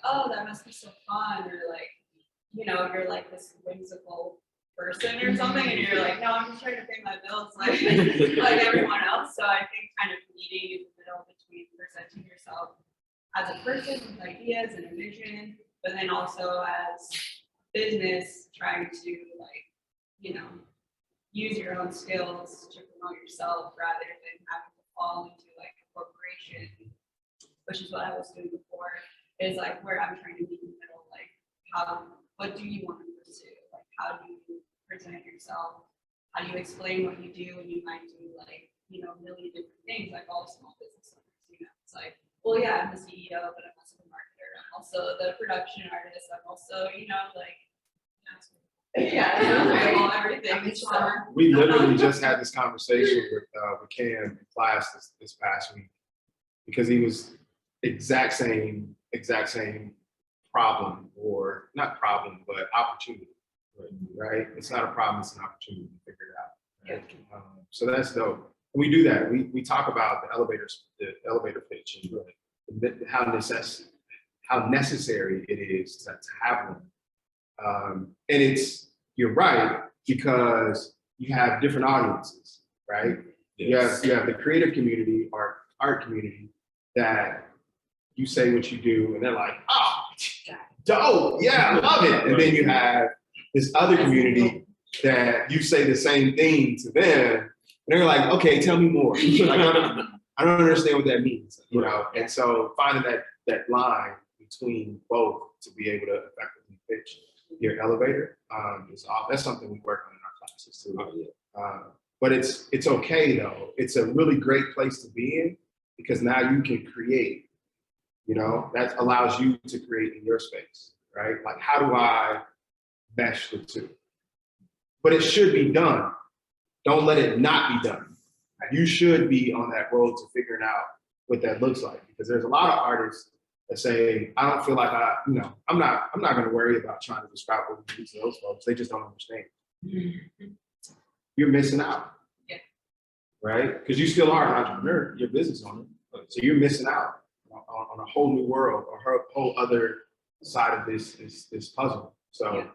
oh, that must be so fun, or you're this whimsical person or something, and you're no, I'm just trying to pay my bills like everyone else. So I think kind of meeting in the middle between presenting yourself as a person with ideas and a vision, but then also as business trying to use your own skills to promote yourself rather than having to fall into a corporation, which is what I was doing before, is where I'm trying to meet in the middle, what do you want to pursue? How do you present yourself? How do you explain what you do? And you might do a million different things, all small business owners, it's well, yeah, I'm the CEO, but I'm also the marketer. I'm also the production artist. I'm also, everything. We literally just had this conversation with Cam in class this past week, because he was exact same problem, or not problem, but opportunity. Right? It's not a problem, it's an opportunity to figure it out. Right? So that's dope. We do that. We talk about the elevator pitch, and how necessary it is to have one. And you're right, because you have different audiences, right? Yes. You have the creative community, art community, that you say what you do, and they're like, oh, dope, yeah, I love it. And then you have this other community that you say the same thing to them, and they're like, okay, tell me more. Like, I don't understand what that means, you know? And so finding that line between both to be able to effectively pitch your elevator that's something we work on in our classes too. But it's okay though. It's a really great place to be in because now you can create, you know, that allows you to create in your space, right? Like, how do I mesh the two? But it should be done. Don't let it not be done. You should be on that road to figuring out what that looks like, because there's a lot of artists that say, I don't feel like I'm not going to worry about trying to describe what we do to those folks. They just don't understand. You're missing out, right? Because you still are an entrepreneur, you're a business owner, so you're missing out on a whole new world, or a whole other side of this puzzle. So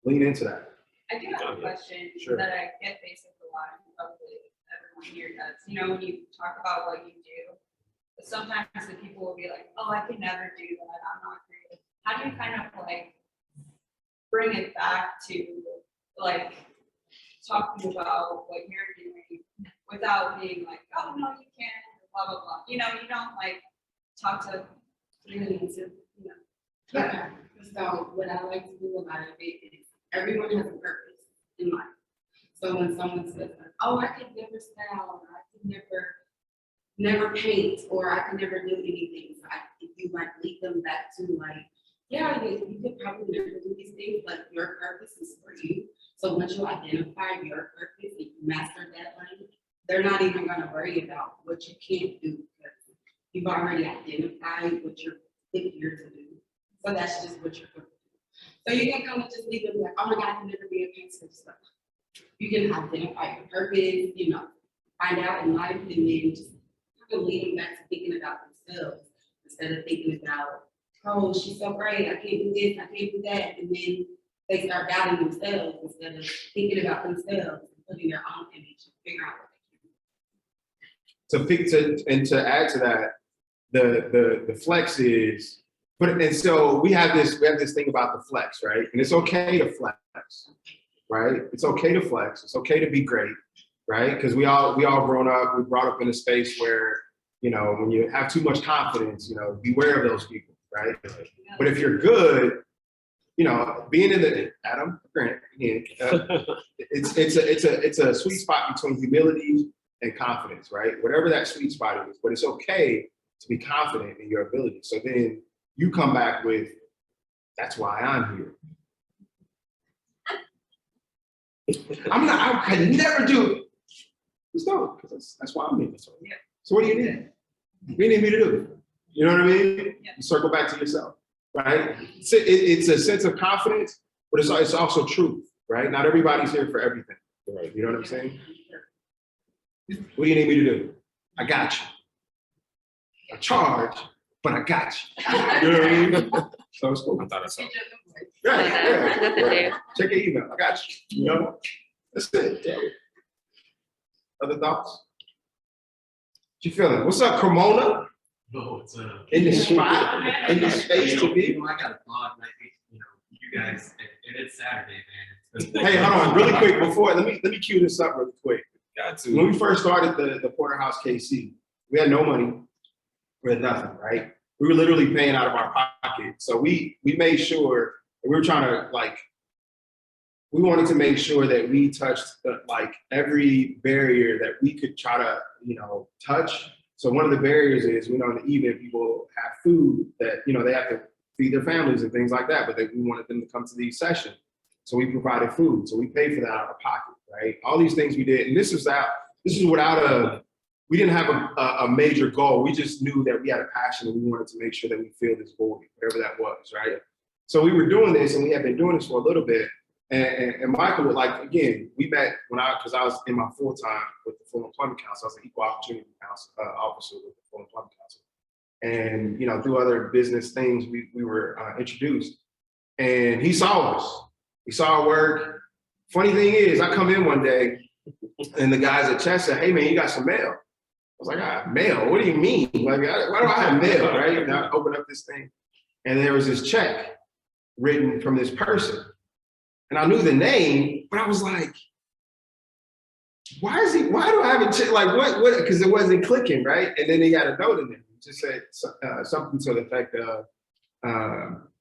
lean into that. I do have a question Sure. that I get basically a lot, and probably everyone here does. You know, when you talk about what you do, but sometimes the people will be like, oh, I could never do that, I'm not creative. How do you kind of like bring it back to like talking about what you're doing without being like, oh, no, you can't, blah, blah, blah. You know, you don't like talk to Millions of, you know. Yeah. So what I like to do a lot of it is everyone has a purpose in life. So when someone says, oh, I could never style, or I could never paint, or I could never do anything. So if you like lead them back to like, yeah, you could probably never do these things, but your purpose is for you. So once you identify your purpose and you master that lane, they're not even gonna worry about what you can't do, because you've already identified what you're here to do. So that's just what you're going to do. So you can kind of just leave them like, oh my God, I can never be a painter. Stuff. You can identify your purpose, you know, find out in life, and then just kind of lead them back to thinking about themselves instead of thinking about, oh, she's so great, I can't do this, I can't do that. And then they start doubting themselves instead of thinking about themselves and putting their own image and figuring out what they can do. And to add to that, the flex is, and so we have this thing about the flex, right? And it's okay to flex, right? It's okay to flex. It's okay to be great, right? Because we all grown up, we brought up in a space where, you know, when you have too much confidence, you know, beware of those people, right? But if you're good, you know, being in the Adam Grant, again, it's a sweet spot between humility and confidence, right? Whatever that sweet spot is, but it's okay to be confident in your ability. So then you come back with, that's why I'm here. I could never do it. Just don't, because that's why I'm here. So what do you need? What do you need me to do? You know what I mean? You circle back to yourself, right? It's a sense of confidence, but it's also truth, right? Not everybody's here for everything. Right? You know what I'm saying? What do you need me to do? I got you. I charge, but I got you. You know what I mean? So it's cool. I thought I saw. Yeah. Check your email. I got you. You know? That's it. Yeah. Other thoughts? What you feeling? What's up, Cremona? No, it's in the spot, in the space to be. You know, I got a thought, and I think, you know, you guys, and it's Saturday, man. Hey, hold on, really quick before, let me cue this up really quick. Got to. When we first started the Porterhouse KC, we had no money, we had nothing, right? We were literally paying out of our pocket. So we made sure, we were trying to we wanted to make sure that we touched every barrier that we could try to, you know, touch. So one of the barriers is, you know, in the evening people have food that, you know, they have to feed their families and things like that, but we wanted them to come to these sessions. So we provided food. So we paid for that out of our pocket, right? All these things we did. And this is without we didn't have a major goal. We just knew that we had a passion and we wanted to make sure that we filled this void, whatever that was, right? So we were doing this and we had been doing this for a little bit. And Michael would again, we met because I was in my full time with the Full Employment Council. I was an equal opportunity officer with the Full Employment Council. And, you know, through other business things, we were introduced. And he saw us. He saw our work. Funny thing is, I come in one day and the guys at Chess said, hey man, you got some mail. I was like, mail? What do you mean? Like, why do I have mail, right? And I opened up this thing and there was this check written from this person. And I knew the name, but I was like, why do I have a check? Like what, because it wasn't clicking, right? And then they got a note in there. It just said something to the effect of,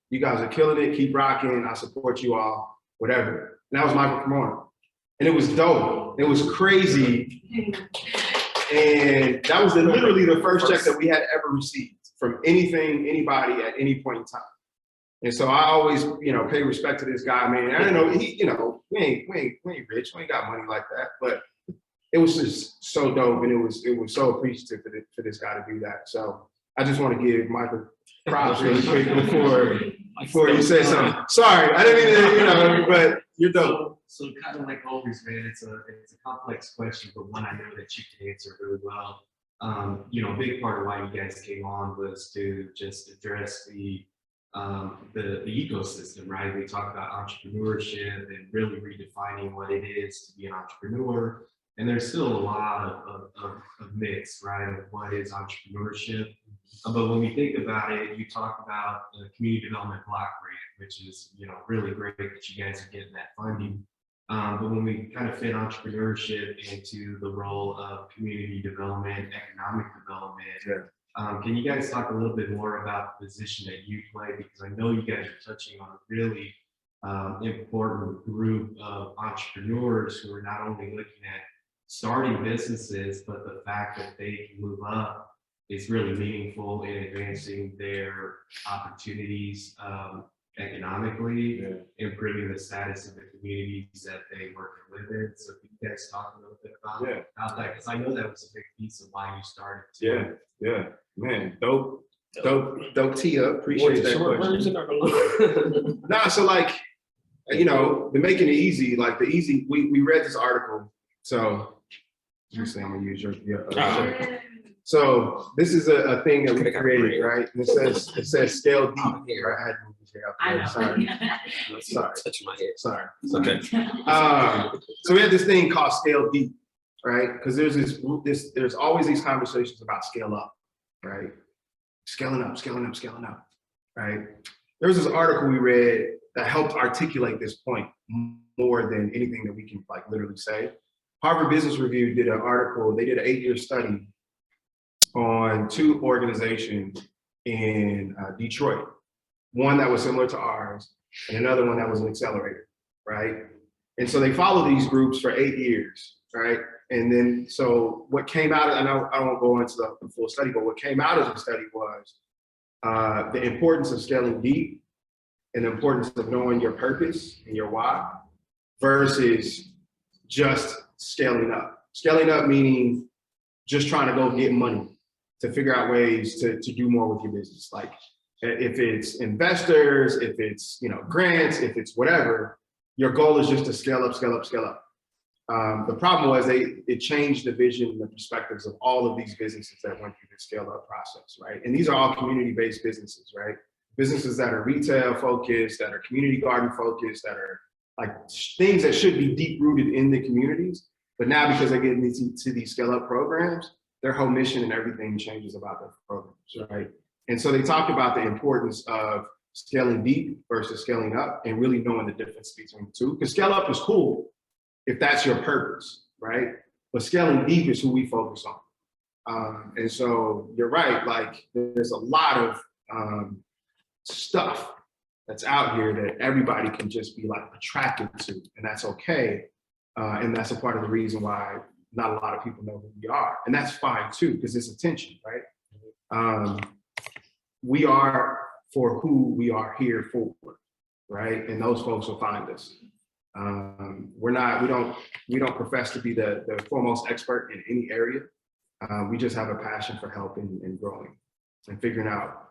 you guys are killing it, keep rocking, I support you all, whatever. And that was Michael Cremona. And it was dope. It was crazy. And that was literally the first check that we had ever received from anybody at any point in time. And so I always, pay respect to this guy, man. I don't know, we ain't rich, we ain't got money like that, but it was just so dope, and it was so appreciative for this guy to do that. So I just want to give Michael props really quick before you say something. Sorry, I didn't mean to, but you're dope. So kind of like always, man, it's a complex question, but one I know that you can answer really well. A big part of why you guys came on was to just address the ecosystem, right? We talk about entrepreneurship and really redefining what it is to be an entrepreneur. And there's still a lot of myths, right, of what is entrepreneurship. But when we think about it, you talk about the community development block grant, which is, really great that you guys are getting that funding. But when we kind of fit entrepreneurship into the role of community development, economic development, can you guys talk a little bit more about the position that you play? Because I know you guys are touching on a really important group of entrepreneurs who are not only looking at starting businesses, but the fact that they can move up is really meaningful in advancing their opportunities economically, improving the status of the communities that they work and live in. So can you guys talk a little bit about that? Because I know that was a big piece of why you started too. Yeah, man, dope tee up. Appreciate that question. Nah, so like, the making it easy, like we read this article. So you say I'm gonna use your So this is a thing that we created, right? And it says scale deep. Right? I had to move this here out. Sorry. Touch my head. Sorry. It's okay. So we had this thing called scale deep, right? Because there's always these conversations about scale up, right? Scaling up, right? There was this article we read that helped articulate this point more than anything that we can like literally say. Harvard Business Review did an article, they did an 8-year study on 2 organizations in Detroit. One that was similar to ours and another one that was an accelerator, right? And so they followed these groups for 8 years, right? And then, so what came out of, I won't go into the full study, but what came out of the study was the importance of scaling deep and the importance of knowing your purpose and your why versus just scaling up. Scaling up meaning just trying to go get money to figure out ways to do more with your business. Like if it's investors, if it's grants, if it's whatever, your goal is just to scale up. The problem was it changed the vision and the perspectives of all of these businesses that went through the scale up process, right? And these are all community-based businesses, right? Businesses that are retail focused, that are community garden focused, that are like things that should be deep rooted in the communities. But now because they get into these scale up programs, their whole mission and everything changes about their programs, right? And so they talked about the importance of scaling deep versus scaling up and really knowing the difference between the two. Because scale up is cool if that's your purpose, right? But scaling deep is who we focus on. And so you're right, like there's a lot of stuff that's out here that everybody can just be like attracted to, and that's okay. And that's a part of the reason why not a lot of people know who we are. And that's fine too, because it's attention, right? We are for who we are here for, right? And those folks will find us. We don't profess to be the foremost expert in any area. We just have a passion for helping and growing and figuring out,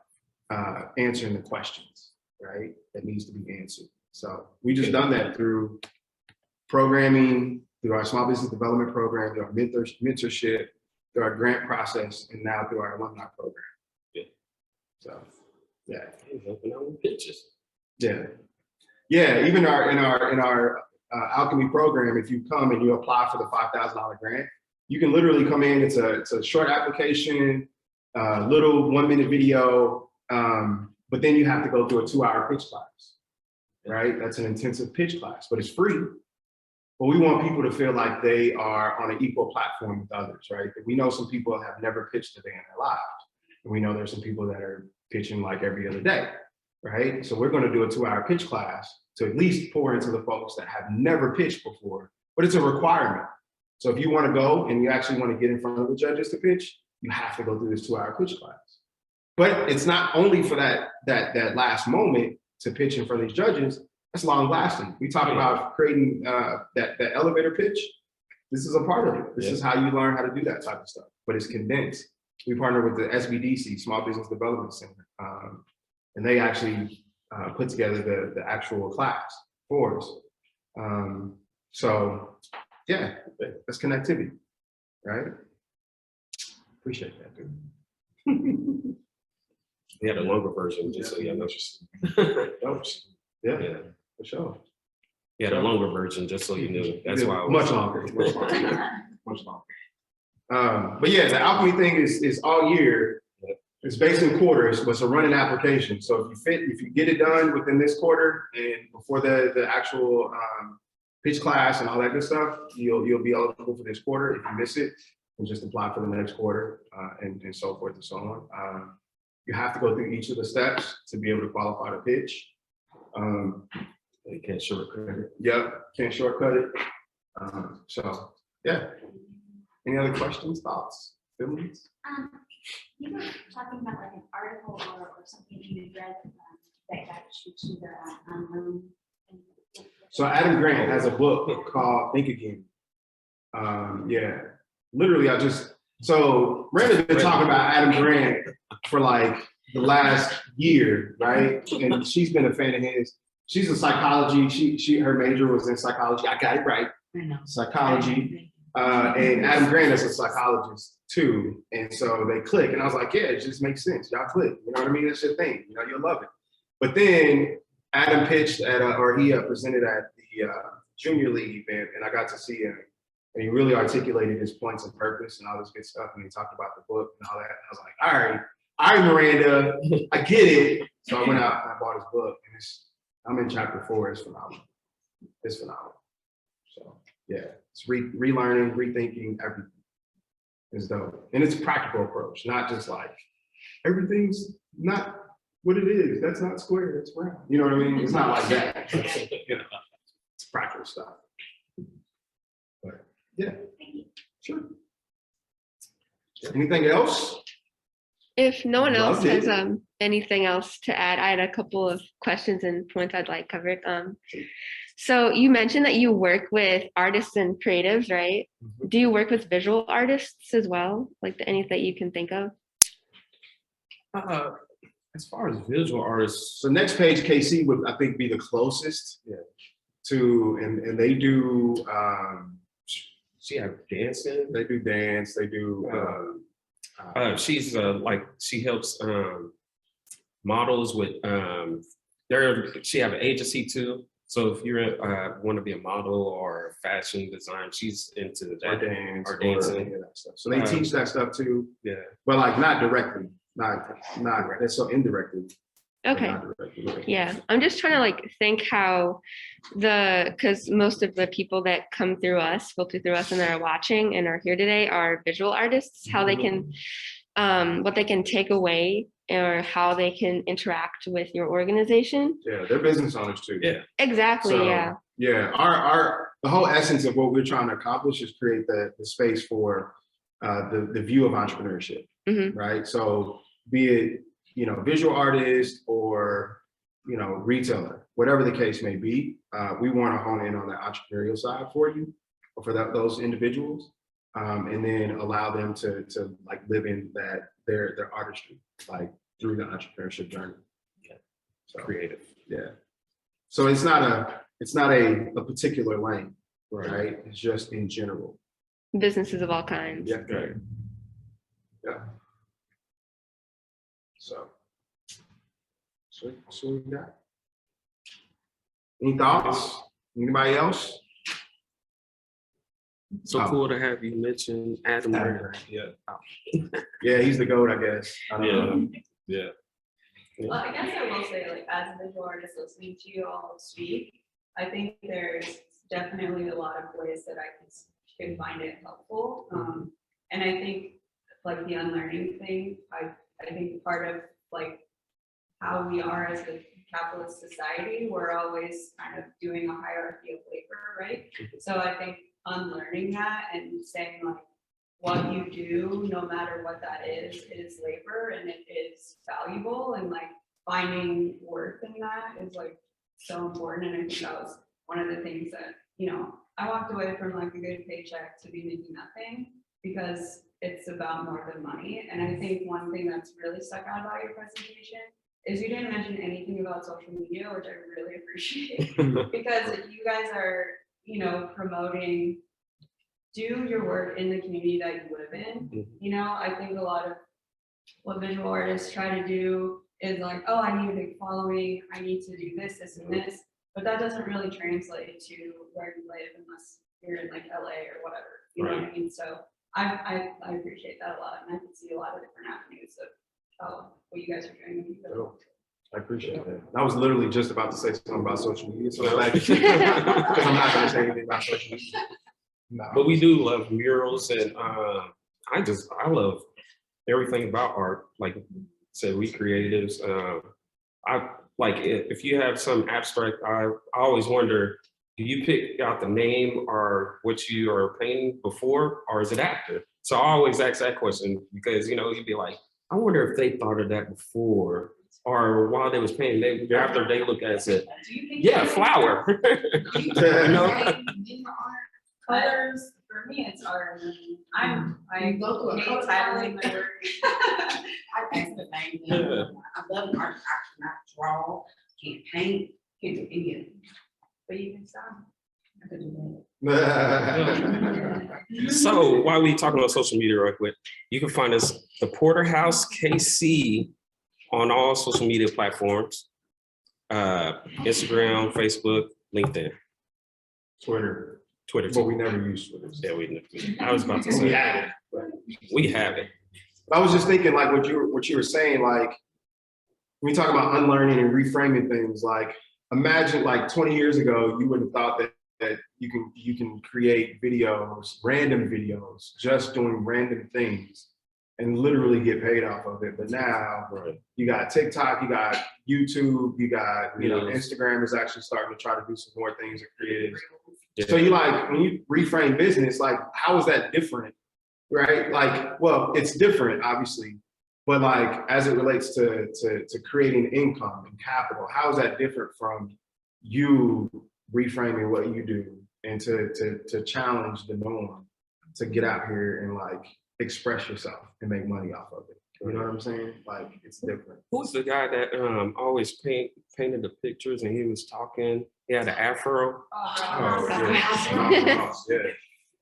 answering the questions, right? That needs to be answered. So we just done that through programming, through our small business development program, through our mentorship, through our grant process, and now through our alumni program. Yeah. So, yeah. Helping out with pitches. Yeah. Yeah, even in our Alchemy Program, if you come and you apply for the $5,000 grant, you can literally come in. It's a short application, little 1-minute video, but then you have to go through a 2-hour pitch class, right? That's an intensive pitch class, but it's free. But we want people to feel like they are on an equal platform with others, right? We know some people have never pitched a day in their lives. And we know there's some people that are pitching like every other day, right? So we're going to do a 2-hour pitch class to at least pour into the folks that have never pitched before, but it's a requirement. So if you want to go and you actually want to get in front of the judges to pitch, you have to go through this 2-hour pitch class. But it's not only for that last moment to pitch in front of these judges. That's long lasting. We talk about creating that elevator pitch. This is a part of it. This is how you learn how to do that type of stuff, but it's condensed. We partner with the SBDC, Small Business Development Center, and they actually put together the actual class for us. So yeah, that's connectivity, right? Appreciate that, dude. We had a longer version, just so you know. Yeah, for sure. We had a longer version, just so you knew. That's why I was much longer. Much longer. But yeah, the Alchemy thing is all year. It's based in quarters, but it's a running application. So if you get it done within this quarter and before the actual pitch class and all that good stuff, you'll be eligible for this quarter. If you miss it, and just apply for the next quarter and so forth and so on. You have to go through each of the steps to be able to qualify to pitch. You can't shortcut it. Yep, can't shortcut it. So yeah. Any other questions, thoughts, feelings? You were talking about like an article or something you read that got you to the room. So Adam Grant has a book called Think Again. Yeah, literally so Miranda's been talking about Adam Grant for like the last year, right? And she's been a fan of his. She's in psychology. Her major was in psychology. I got it right. Psychology. And Adam Grant is a psychologist too. And so they click. And I was like, yeah, it just makes sense. Y'all click. You know what I mean? That's your thing. You know, you'll love it. But then Adam pitched he presented at the Junior League event, and I got to see him. And he really articulated his points and purpose and all this good stuff. And he talked about the book and all that. And I was like, all right, Miranda, I get it. So I went out and I bought his book. And I'm in chapter 4. It's phenomenal. It's phenomenal. So yeah, it's relearning, rethinking everything. It's dope. And it's a practical approach, not just like everything's not what it is. That's not square, that's round. You know what I mean? It's not like that. You know, it's practical stuff. But yeah, sure. Anything else? If no one else Loved it. has anything else to add, I had a couple of questions and points I'd like covered. So you mentioned that you work with artists and creatives, right? Mm-hmm. Do you work with visual artists as well? Like any that you can think of? As far as visual artists, So next page, KC would I think be the closest to, and they do. she have dancing. They do dance. They do. She's she helps models with. She have an agency too. So if you're want to be a model or fashion design, she's into that. Or dancing. that stuff. So they teach that stuff too. Yeah. But like not directly, not that's so indirectly. Okay. Not directly. Yeah, I'm just trying to like think how because most of the people that come through us, filter through us and that are watching and are here today are visual artists, how they can, what they can take away or how they can interact with your organization. Yeah, they're business owners too. Yeah. Exactly, So, yeah. Yeah, the whole essence of what we're trying to accomplish is create the space for the view of entrepreneurship, right? So be it, visual artist or, retailer, whatever the case may be, we want to hone in on the entrepreneurial side for you, or for those individuals, and then allow them to like live in their artistry, like through the entrepreneurship journey. Yeah. So, Creative. Yeah. So it's not a particular lane, right? It's just in general. Businesses of all kinds. Yeah. Right. Yeah. So we got. Any thoughts? Anybody else? So cool to have you mention Adam. Yeah. Yeah, he's the GOAT, I guess. I don't know. Yeah. Well, I guess I will say, like, as a visual artist listening to you all speak, I think there's definitely a lot of ways that I can find it helpful. And I think like the unlearning thing, I think part of like how we are as a capitalist society, we're always kind of doing a hierarchy of labor, right? So I think unlearning that and saying like what you do, no matter what that is labor and it is valuable, and like finding worth in that is like so important. And I think that was one of the things that, you know, I walked away from like a good paycheck to be making nothing because it's about more than money. And I think one thing that's really stuck out about your presentation is you didn't mention anything about social media, which I really appreciate, because you guys are, you know, promoting, do your work in the community that you live in. You know, I think a lot of what visual artists try to do is like, oh, I need a big following, I need to do this, this, and this, but that doesn't really translate to where you live unless you're in like LA or whatever, you know what I mean? So I appreciate that a lot, and I can see a lot of different avenues of what you guys are doing. I appreciate that. I was literally just about to say something about social media, so I'm like, because I'm not going to say anything about social media. No. But we do love murals, and I love everything about art. Like I said, we creatives. I like if you have some abstract. I always wonder, do you pick out the name or what you are painting before, or is it after? So I always ask that question because, you know, you'd be like, I wonder if they thought of that before or while they was painting. After they look at it, said, yeah, flower. You know? Colors, for me, it's art. I go to a hate titling my work. I think the thing, you know, I love art, I cannot draw, can't paint, can't do any of it. But you can stop. I could do that. So while we talking about social media real quick, you can find us the Porterhouse KC on all social media platforms, Instagram, Facebook, LinkedIn, Twitter, Twitter. but we never use Twitter. Yeah, I was about to say we have it. I was just thinking, like what you were saying, like when we talk about unlearning and reframing things, like imagine like 20 years ago, you would have thought that you can create videos, random videos, just doing random things and literally get paid off of it. But now you got TikTok, you got YouTube, you got, you know, Instagram is actually starting to try to do some more things and creative. Yeah. So you like, when you reframe business, like how is that different, right? Like, well, it's different, obviously, but like as it relates to creating income and capital, how is that different from you reframing what you do and to challenge the norm, to get out here and like express yourself and make money off of it? You know what I'm saying? Like it's different. Who's the guy that always painted the pictures and he was talking? He had an afro. Oh yeah. Yeah.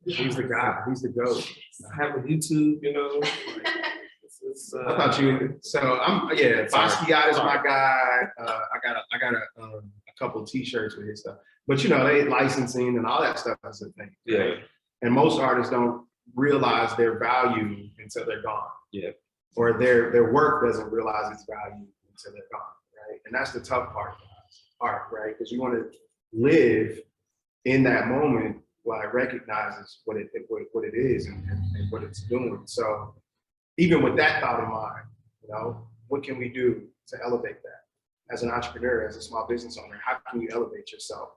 He's the guy. He's the GOAT. I have a YouTube, you know. I thought you. So Basquiat is my guy. I got a couple T-shirts with his stuff. But you know, they licensing and all that stuff is a thing. Yeah. Right? And most artists don't realize their value until they're gone. Yeah. Or their work doesn't realize its value until they're gone. Right. And that's the tough part of art, right? Because you want to live in that moment while it recognizes what it is and what it's doing. So even with that thought in mind, you know, what can we do to elevate that? As an entrepreneur, as a small business owner, how can you elevate yourself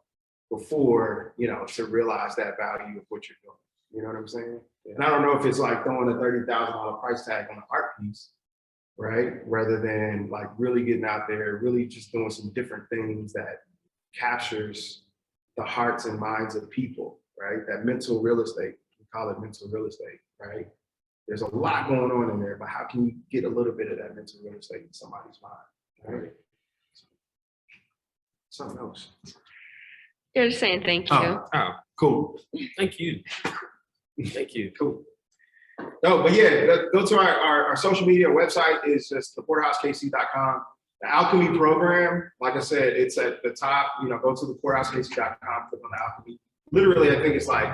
before, you know, to realize that value of what you're doing? You know what I'm saying? Yeah. And I don't know if it's like throwing a $30,000 price tag on an art piece, right? Rather than like really getting out there, really just doing some different things that captures the hearts and minds of people, right? That mental real estate, we call it mental real estate, right? There's a lot going on in there, but how can you get a little bit of that mental real estate in somebody's mind, right? Something else. You're just saying thank you. Oh, cool. Thank you. Thank you. Cool. No, but yeah, go to our social media website is just theporterhousekc.com. The Alchemy Program, like I said, it's at the top. You know, go to theporterhousekc.com, click on the Alchemy. Literally, I think it's like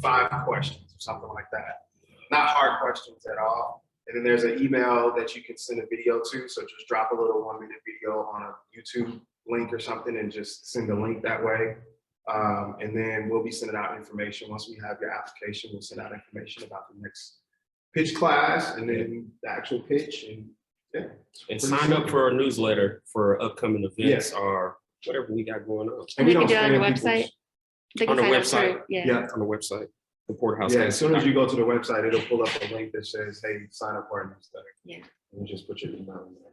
5 questions or something like that. Not hard questions at all. And then there's an email that you can send a video to. So just drop a little 1-minute video on a YouTube link or something and just send a link that way. And then we'll be sending out information. Once we have your application, we'll send out information about the next pitch class and then the actual pitch. And yeah. And sign up for our newsletter for upcoming events or whatever we got going on. And we You can don't do it on the spam website. people's- They can On the sign up website. for- Yeah. Yeah. On the website, the Porterhouse. Yeah, as soon as you go to the website, it'll pull up a link that says, hey, sign up for our newsletter. Yeah. And you just put your email in there.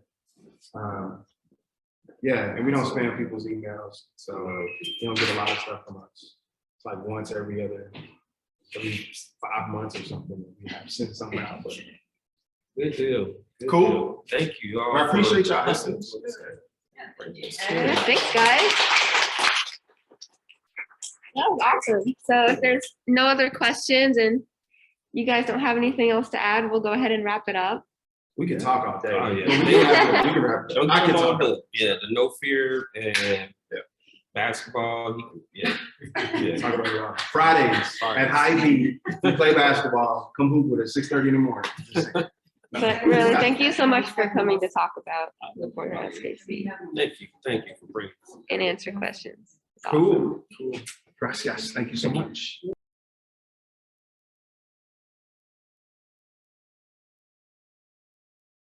Yeah, and we don't spam people's emails, so you don't get a lot of stuff from us. It's like once every 5 months or something, we have to send something out. But Good deal. Good Cool. deal. Thank you all. I appreciate for y'all listening listening. to us. Yeah, thanks, guys. That was awesome. So if there's no other questions and you guys don't have anything else to add, we'll go ahead and wrap it up. We can talk all day. Oh, yeah. We can wrap it up. Don't I give can them all talk. the no fear and basketball. Yeah. Talk about it all. Fridays at High V, we play basketball. Come hoop with us 6:30 in the morning. Just saying. But really, thank you so much for coming to talk about the Porterhouse KC Thank you for bringing. and answer questions. It's awesome. Cool. Gracias. Thank you so much.